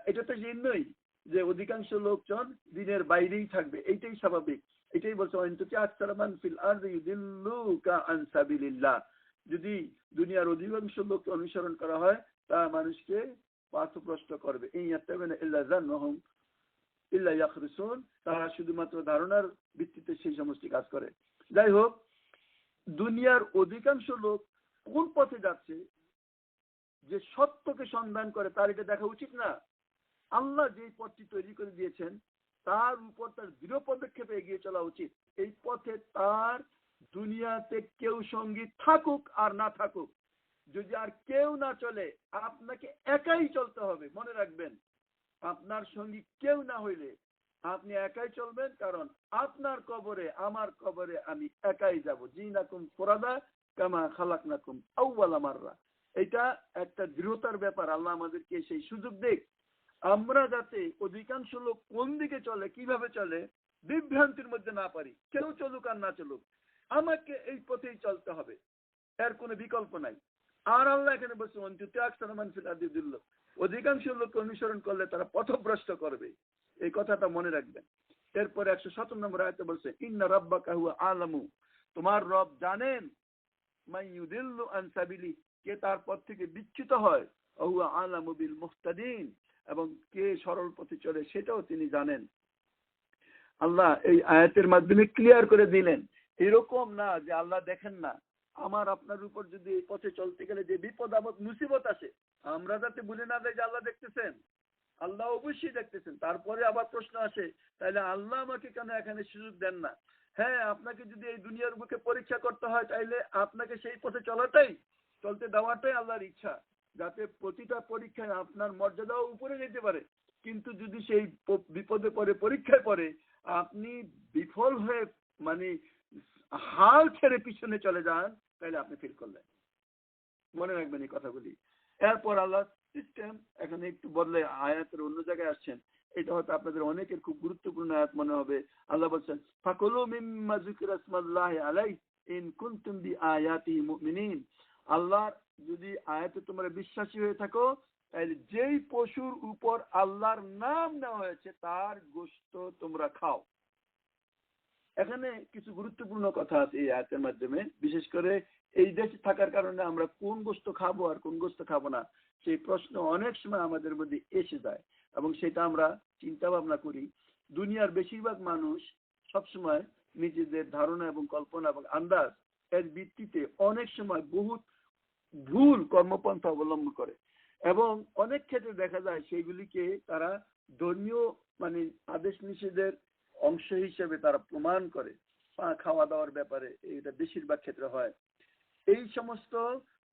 এটা তো জেন্যই যে অধিকাংশ লোকজন দিনের বাইরেই থাকবে, এইটাই স্বাভাবিক। এটাই বলছে অন্তত আকসারা মান ফিল আরদি ইউদিল্লুকা আন সাবিলিল্লাহ, যদি দুনিয়ার অধিকাংশ লোককে অনুসরণ করা হয় তা মানুষকে পথভ্রষ্ট করবে। এই ইয়াত্তাবিনা ইল্লা যান্নাহুম ইল্লা ইয়াখরুসুন, তারা শুধুমাত্র ধারণার ভিত্তিতে সেই সমস্ত কাজ করে। যাই হোক, দুনিয়ার অধিকাংশ লোক কোন পথে যাচ্ছে যে সত্যকে সন্ধান করে তার এটা দেখা উচিত না। আল্লাহ যে পথটি তৈরি করে দিয়েছেন তার উপর তার দৃঢ় পদক্ষেপে এগিয়ে চলা উচিত। এই পথে তার দুনিয়াতে কেউ সঙ্গী থাকুক আর না থাকুক, যদি আর কেউ না চলে আপনাকে একাই চলতে হবে। মনে রাখবেন, আপনার সঙ্গী কেউ না হইলে আপনি একাই চলবেন, কারণ আপনার কবরে আমার কবরে আমি একাই যাব। জিনাকুম ফুরাদা কামা খালাকনাকুম আউওয়ালা মাররা, এটা একটা দৃঢ়তার ব্যাপার। আল্লাহ আমাদেরকে সেই সুযোগ দেখ, আমরা যাতে অধিকাংশ লোক কোন দিকে চলে কিভাবে চলে বিভ্রান্তির মধ্যে না পারি। কেউ চলুক আর না চলুক, আমাকে এই পথেই চলতে হবে, এর কোনো বিকল্প নাই। আর আল্লাহ এখানে বলছে অন্তত আকসারা মান ফিল আরদি ইউদিল্লু, অধিকাংশ লোক অনুসরণ করলে তারা পথভ্রষ্ট করবে, এই কথাটা মনে রাখবেন। এরপরে 117 নম্বর আয়াতে বলছে ইন্না রাব্বাকা হুয়া আলামু, তোমার রব জানেন মান ইউদিল্লু আন সাবিলি, কে তার পথ থেকে বিচ্যুত হয়, হুয়া আলামু বিল মুহতাদিন, এবং কে সরল পথে চলে সেটাও তিনি জানেন। আল্লাহ এই আয়াতের মাধ্যমে ক্লিয়ার করে দিলেন এরকম না যে আল্লাহ দেখেন না। আমার আপনার উপর যদি এই পথে চলতে গেলে যে বিপদ আপদ মুসিবত আসে আমরা যাতে ভুলে না যাই যে আল্লাহ দেখতেছেন, আল্লাহ অবশ্যই দেখতেছেন। তারপরে আবার প্রশ্ন আসে তাহলে আল্লাহ আমাকে কেন এখানে সুযোগ দেন না? হ্যাঁ, আপনাকে যদি এই দুনিয়ার বুকে পরীক্ষা করতে হয় তাইলে আপনাকে সেই পথে চলতে দেওয়াটাই আল্লাহর ইচ্ছা, যাতে প্রতিটা পরীক্ষায় আপনার মর্যাদাও উপরে যেতে পারে। কিন্তু যদি সেই বিপদে পড়ে পরীক্ষায় পড়ে আপনি বিফল হয়ে মানে হাল ছেড়ে পিছনে চলে যান তাহলে আপনি ফেল করলেন। মনে রাখবেন এই কথাগুলি। এরপর আল্লাহ সিস্টেম এখানে একটু বদলে আয়াতের অন্য জায়গায় আসছেন, এটা হয়তো আপনাদের অনেকের খুব গুরুত্বপূর্ণ আয়াত মনে হবে। আল্লাহ বলছেন ফাকুলু মিম্মা যিকরা ইসমাল্লাহি আলাইহি ইন কুনতুম বিআয়াতিহি মুমিনিন, আল্লাহর যদি আয়াতে তোমরা বিশ্বাসী হয়ে থাকো তাহলে যেই পশুর উপর আল্লাহর নাম নেওয়া হয়েছে তার গোশত তোমরা খাও। এখানে কিছু গুরুত্বপূর্ণ কথা আছে এই আয়াতের মাধ্যমে, বিশেষ করে এই দেশে থাকার কারণে আমরা কোন গোস্ত খাবো আর কোন গোস্ত খাবো না সেই প্রশ্ন অনেক সময় আমাদের মধ্যে এসে যায়, এবং সেটা আমরা চিন্তা ভাবনা করি। দুনিয়ার বেশিরভাগ মানুষ সবসময় নিজেদের ধারণা এবং কল্পনা এবং আন্দাজ এর ভিত্তিতে অনেক সময় বহুত ভুল কর্মপন্থা অবলম্বন করে, এবং অনেক ক্ষেত্রে দেখা যায় সেইগুলিকে তারা ধর্মীয় মানে আদেশ নিষেধের অংশ হিসেবে তারা প্রমাণ করে। খাওয়া দাওয়ার ব্যাপারে এটা বেশিরভাগ ক্ষেত্রে হয়। এই সমস্ত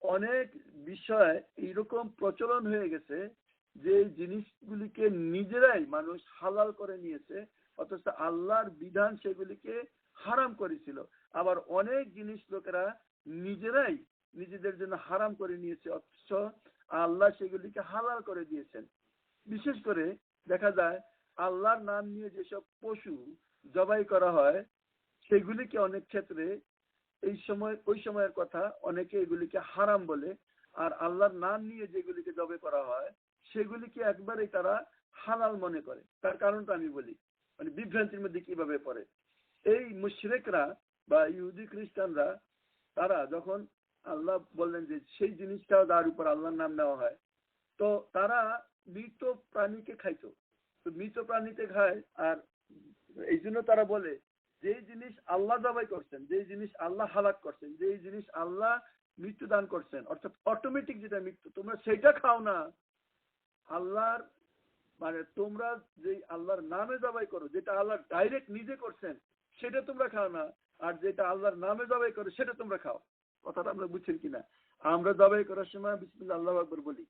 অনেক বিষয় এইরকম প্রচলন হয়ে গেছে যে জিনিসগুলিকে নিজেরাই মানুষ হালাল করে নিয়েছে, অথচ আল্লাহর বিধান সেগুলিকে হারাম করেছিল। আবার অনেক জিনিস লোকেরা নিজেরাই নিজেদের জন্য হারাম করে নিয়েছে, অথচ আল্লাহ সেগুলিকে হালাল করে দিয়েছেন। বিশেষ করে দেখা যায় আল্লাহর নাম নিয়ে যেসব পশু জবাই করা হয় সেগুলিকে অনেক ক্ষেত্রে এই সময় ওই সময়ের কথা অনেকে এগুলিকে হারাম বলে, আর আল্লাহর নাম নিয়ে যেগুলিকে জবাই করা হয় সেগুলিকে একবারেই তারা হালাল মনে করে। তার কারণটা আমি বলি, মানে বিভ্রান্তির মধ্যে কিভাবে পড়ে। এই মুশরিকরা বা ইহুদি খ্রিস্টানরা তারা যখন আল্লাহ বললেন যে সেই জিনিসটা যার উপর আল্লাহর নাম নেওয়া হয়, তো তারা মৃত প্রাণীকে খাইতো। তো মৃত প্রাণীতে খায়, আর এই জন্য তারা বলে যে জিনিস আল্লাহ জবাই করছেন, যে জিনিস আল্লাহ হালাক করছেন, যে জিনিস আল্লাহ মৃত্যু দান করছেন, অর্থাৎ অটোমেটিক যেটা মৃত্যু, তোমরা সেটা খাও না। আল্লাহর মানে তোমরা যে আল্লাহর নামে জবাই করো, যেটা আল্লাহ ডাইরেক্ট নিজে করছেন সেটা তোমরা খাও না, আর যেটা আল্লাহর নামে জবাই করো সেটা তোমরা খাও। কথাটা আমরা বুঝছেন কিনা? আমরা জবাই করার সময় বিসমিল্লাহ আল্লাহু আকবার বলি,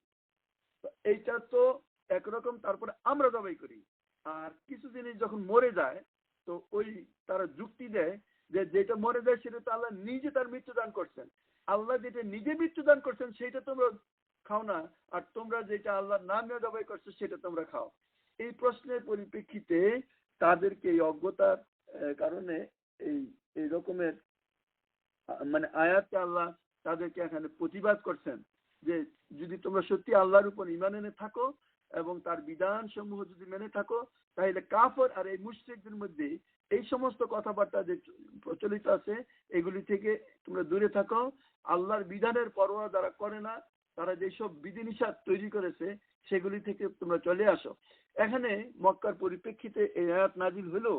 এইটা তো একরকম। তারপরে আমরা জবাই করি, আর কিছু জিনিস যখন মরে যায় তো ওই তারা যুক্তি দেয় যে যেটা মরে যায় সেটা তো আল্লাহ নিজে তার মৃত্যুদান করছেন, আল্লাহ যেটা নিজে মৃত্যুদান করছেন সেটা তোমরা খাও না, আর তোমরা যেটা আল্লাহর নামে জবাই করছো সেটা তোমরা খাও। এই প্রশ্নের পরিপ্রেক্ষিতে তাদেরকে এই অজ্ঞতার কারণে এই এই রকমের মানে আয়াতকে আল্লাহ তাদেরকে এখানে প্রতিবাদ করছেন যে যদি তোমরা সত্যি আল্লাহর উপর ঈমান এনে থাকো এবং তার বিধান সমূহ যদি মেনে থাকো, তাহলে কাফর আর এই মুশরিকদের মধ্যে এই সমস্ত কথাবার্তা যে প্রচলিত আছে এগুলি থেকে তোমরা দূরে থাকো। আল্লাহর বিধানের পরোয়া যারা করে না, তারা যেসব বিধিনিষেধ তৈরি করেছে সেগুলি থেকে তোমরা চলে আসো। এখানে মক্কার পরিপ্রেক্ষিতে এই আয়াত নাজিল হলেও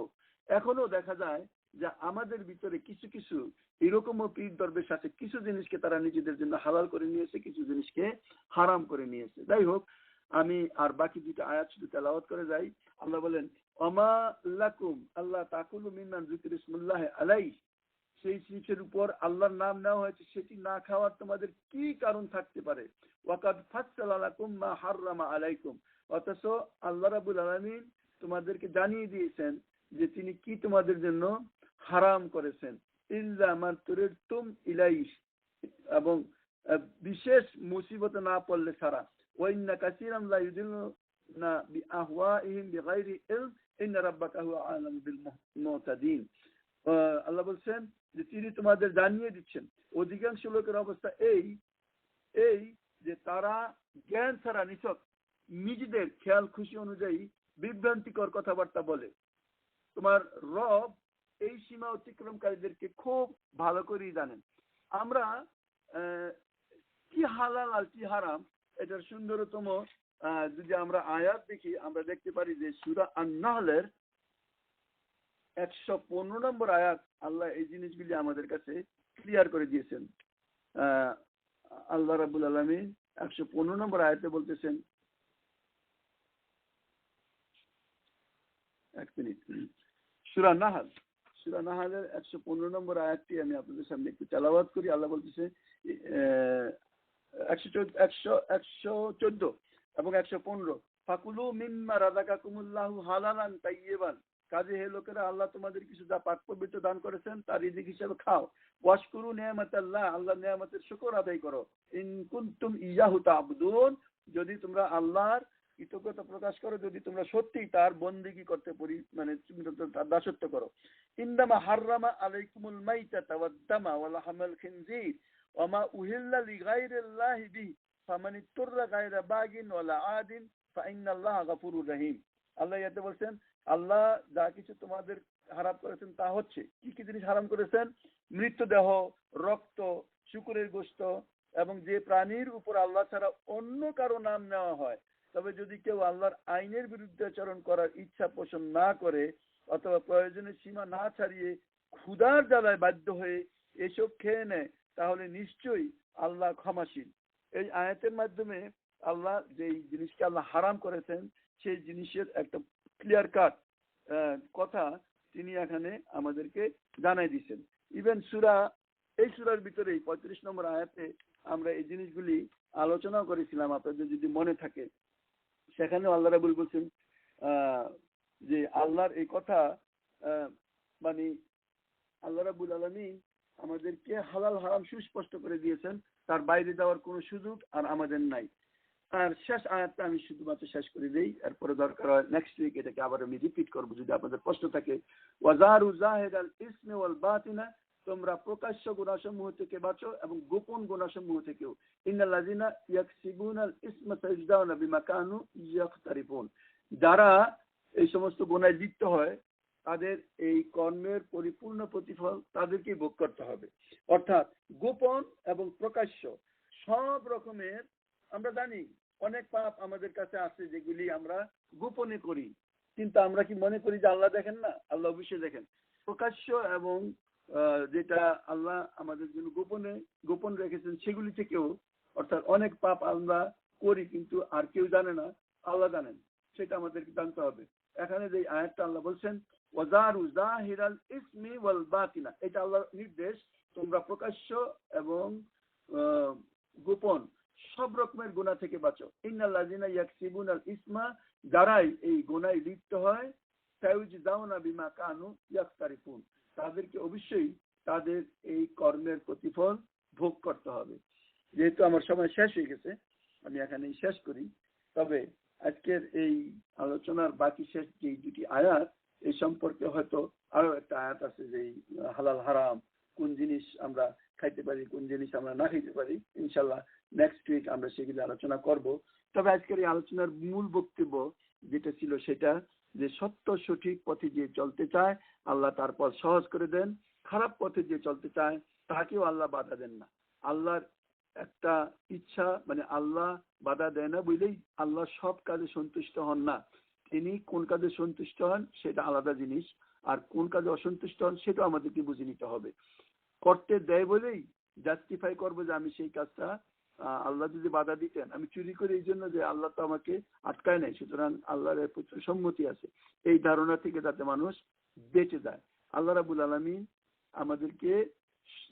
এখনো দেখা যায় যে আমাদের ভিতরে কিছু কিছু এরকমও পীর দরবেশ আছে, কিছু জিনিসকে তারা নিজেদের জন্য হালাল করে নিয়েছে, কিছু জিনিসকে হারাম করে নিয়েছে। যাই হোক, আমি আর বাকি দুটো আয়াত শুধু তেলাওয়াত করে যাই। আল্লাহ বলেন ওমা লাকুম আল্লাহ তাকুলু মিম্মান যিকরি ইসমুল্লাহি আলাইহি, সেই জিনিসের উপর আল্লাহর নাম নেওয়া হয়েছে সেটি না খাওয়ার তোমাদের কি কারণ থাকতে পারে। ওয়াকাদ ফাসসালা লাকুম মা হাররামা আলাইকুম, অথচ আল্লাহ রাব্বুল আলামিন তোমাদেরকে জানিয়ে দিয়েছেন যে তিনি কি তোমাদের জন্য হারাম করেছেন। ইল্লা মা তুরিদতুম ইলাইহি, এবং বিশেষ মুসিবতে না পড়লে ছাড়া। ওয়াইন্না কাসীরাম লা ইউদিল্লুনা বিআহওয়াইহিম বিগাইরি ইলম ইন্না রাব্বাকা হুয়া আ'লামু বিল মুহতাদিন। আল্লাহ বলছেন যে তিনি তোমাদের জানিয়ে দিচ্ছেন অধিকাংশ লোকের অবস্থা এই এই যে তারা জ্ঞান ছাড়া নিছক নিজেদের খেয়াল খুশি অনুযায়ী বিভ্রান্তিকর কথাবার্তা বলে। তোমার রব এই সীমা অতিক্রমকারীদেরকে খুব ভালো করেই জানেন। আমরা কি হালাল আর কি হারাম এটার সুন্দরতম যদি আমরা আয়াত দেখি, আমরা দেখতে পারি যে সূরা আন-নাহলের 115 নম্বর আয়াত আল্লাহ এই জিনিসগুলি আমাদের কাছে ক্লিয়ার করে দিয়েছেন। আল্লাহ রাব্বুল আলামিন 115 নম্বর আয়াতে বলতেছেন, এক মিনিট, সূরা নাহলের 115 নম্বর আয়াতটি আমি আপনাদের সামনে একটু তেলাওয়াত করি। আল্লাহ বলতেছে 114 এবং 115, ফাকুলু মিম্মা রাযাকাকুমুল্লাহু হালালান তাইয়্যিবান, কাজে হে লোকেরা আল্লাহ তোমাদের কিছু যা পাক পবিত্র দান করেছেন তার রিজিক হিসেবে খাও। ওয়াশকুরু নিয়ামাতাল্লাহ, আল্লাহর নিয়ামতের শুকর আদায় করো। ইন কুনতুম ইয়্যাহু তা'বুদুন, যদি তোমরা আল্লাহর কৃতজ্ঞতা প্রকাশ করো, যদি তোমরা সত্যি তার বন্দেগী করতে মানে তার দাসত্ব করো। ইন্নামা হাররামা আলাইকুমুল মাইতাতা ওয়াদ-দামা ওয়া লাহমাল খিনজির ওয়া মা উহিল্লা লিগাইরিল্লাহি বিহি ফামান ইত্তুররা গায়রা বাগিন ওয়ালা আদিন ফাইন্নাল্লাহা গাফুরুর রহিম। আল্লাহ এতে বলছেন আল্লাহ যা কিছু তোমাদের হারাম করেছেন তা হচ্ছে কি কি জিনিস হারাম করেছেন? মৃতদেহ, রক্ত, শুকুরের গোশত এবং যে প্রাণীর উপর আল্লাহ ছাড়া অন্য কারো নাম নেওয়া হয়, তবে যদি কেউ আল্লাহর আইনের বিরুদ্ধে আচরণ করার ইচ্ছা পোষণ না করে অথবা প্রয়োজনের সীমা না ছাড়িয়ে ক্ষুধার জ্বালায় বাধ্য হয়ে এসব খেয়ে নেয়, তাহলে নিশ্চয়ই আল্লাহ ক্ষমাশীল। এই আয়াতের মাধ্যমে আল্লাহ যেই জিনিসকে আল্লাহ হারাম করেছেন সেই জিনিসের একটা ক্লিয়ার কাট কথা তিনি এখানে আমাদেরকে জানাই দিচ্ছেন। ইভেন এই সূরার ভিতরেই 35 নম্বর আয়াতে আমরা এই জিনিসগুলি আলোচনা করেছিলাম, আপনাদের যদি মনে থাকে। সেখানে আল্লাহ রাব্বুল বলছেন যে আল্লাহর এই কথা মানে আল্লাহ রাব্বুল আলামিন আমাদেরকে হালাল হারাম সুস্পষ্ট করে দিয়েছেন, তার বাইরে যাওয়ার কোনো সুযোগ আর আমাদের নাই। আর শেষ আয়াতটা আমি শুধুমাত্র শেষ করে দিই, এরপরে দরকার হয় নেক্সট উইক এটাকে আবার আমি রিপিট করবো যদি আপনাদের প্রশ্ন থাকে। ওয়াজারু জাহিরাল ইসমি ওয়াল বাতিনা, তোমরা প্রকাশ্য গুনাহসমূহ থেকে বাঁচো এবং গোপন গুনাহসমূহ থেকেও। ইন্নাল্লাযিনা ইয়াকসিবুনাল ইসমা সাইজদাউনা বিমা কানু ইয়াখতারিফুন, যারা এই সমস্ত গুনাহে লিপ্ত হয় তাদের এই কর্মের পরিপূর্ণ প্রতিফল তাদেরকেই ভোগ করতে হবে। অর্থাৎ গোপন এবং প্রকাশ্য সব রকমের, আমরা জানি অনেক পাপ আমাদের কাছে আছে যেগুলি আমরা গোপনে করি, কিন্তু আমরা কি মনে করি যে আল্লাহ দেখেন না? আল্লাহ অবশ্যই দেখেন। প্রকাশ্য এবং যেটা আল্লাহ আমাদের জন্য গোপন রেখেছেন সেগুলি থেকেও, অর্থাৎ অনেক পাপ আমরা করি কিন্তু আর কেউ জানে না, আল্লাহ জানেন, সেটা আমাদেরকে জানতে হবে। এখানে যে আয়াতটা আল্লাহ বলছেন ওয়াজারু জাহিরাল ইসমি ওয়াল বাতিনা, এটা আল্লাহর নির্দেশ, তোমরা প্রকাশ্য এবং গোপন সব রকমের গুনাহ থেকে বাঁচো। ইন্নাল্লাযিনা ইয়াকসিবুনাল ইসমা, যারাই এই গুনাহে লিপ্ত হয়, সায়ুজজাউনা বিমা কানু ইয়াখতারিফুন, তাদেরকে অবশ্যই তাদের এই কর্মের প্রতিফল ভোগ করতে হবে। যেহেতু আমার সময় শেষ হয়ে গেছে, আমি এখানেই শেষ করি। তবে আজকের এই আলোচনার বাকি শেষ যে দুটি আয়াত, এই সম্পর্কে হয়তো আরো একটা আয়াত আছে যে হালাল হারাম কোন জিনিস আমরা খাইতে পারি, কোন জিনিস আমরা না খাইতে পারি। ইনশাল্লাহ নেক্সট উইক আমরা সেগুলো আলোচনা করব। তবে আজকের এই আলোচনার মূল বক্তব্য যেটা ছিল সেটা যে সত্য সঠিক পথে যে চলতে চায় আল্লাহ তার পথ সহজ করে দেন, খারাপ পথে যে চলতে চায় তাকেও আল্লাহ বাধা দেন না। আল্লাহর একটা ইচ্ছা, মানে আল্লাহ বাধা দেয় না বলেই আল্লাহ সব কাজে সন্তুষ্ট হন না। তিনি কোন কাজে সন্তুষ্ট হন সেটা আলাদা জিনিস, আর কোন কাজে অসন্তুষ্ট হন সেটা আমাদেরকে বুঝে নিতে হবে। করতে দেয় বলেই জাস্টিফাই করবো যে আমি সেই কাজটা, আল্লাহ যদি বাধা দিতেন আমি চুরি করি এই জন্য যে আল্লাহ তো আমাকে আটকায় নাই, সুতরাং আল্লাহর প্রচুর সম্মতি আছে, এই ধারণা থেকে যাতে মানুষ বেঁচে যায়। আল্লাহ রাব্বুল আলামিন আমাদেরকে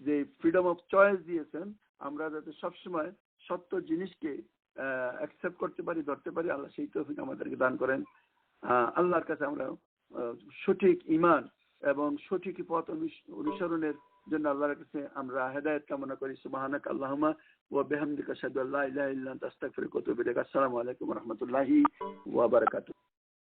যে ফ্রিডম অফ চয়েস দিয়েছেন, আমরা যাতে সবসময় সত্য জিনিসকে অ্যাকসেপ্ট করতে পারি, ধরতে পারি, আল্লাহ সেই তৌফিক আমাদেরকে দান করেন। আল্লাহর কাছে আমরা সঠিক ঈমান এবং সঠিক পথ অনুসরণের জন্য আল্লাহর কাছে আমরা হেদায়েত কামনা করি। সুবহানাক আল্লাহুম্মা ওয়া বিহামদিকা আশহাদু আল্লা ইলাহা ইল্লা আনতা আস্তাগফিরুকা ওয়া আতুবু ইলাইক। আসসালামু আলাইকুম ওয়া রাহমাতুল্লাহি ওয়া বারাকাতুহু।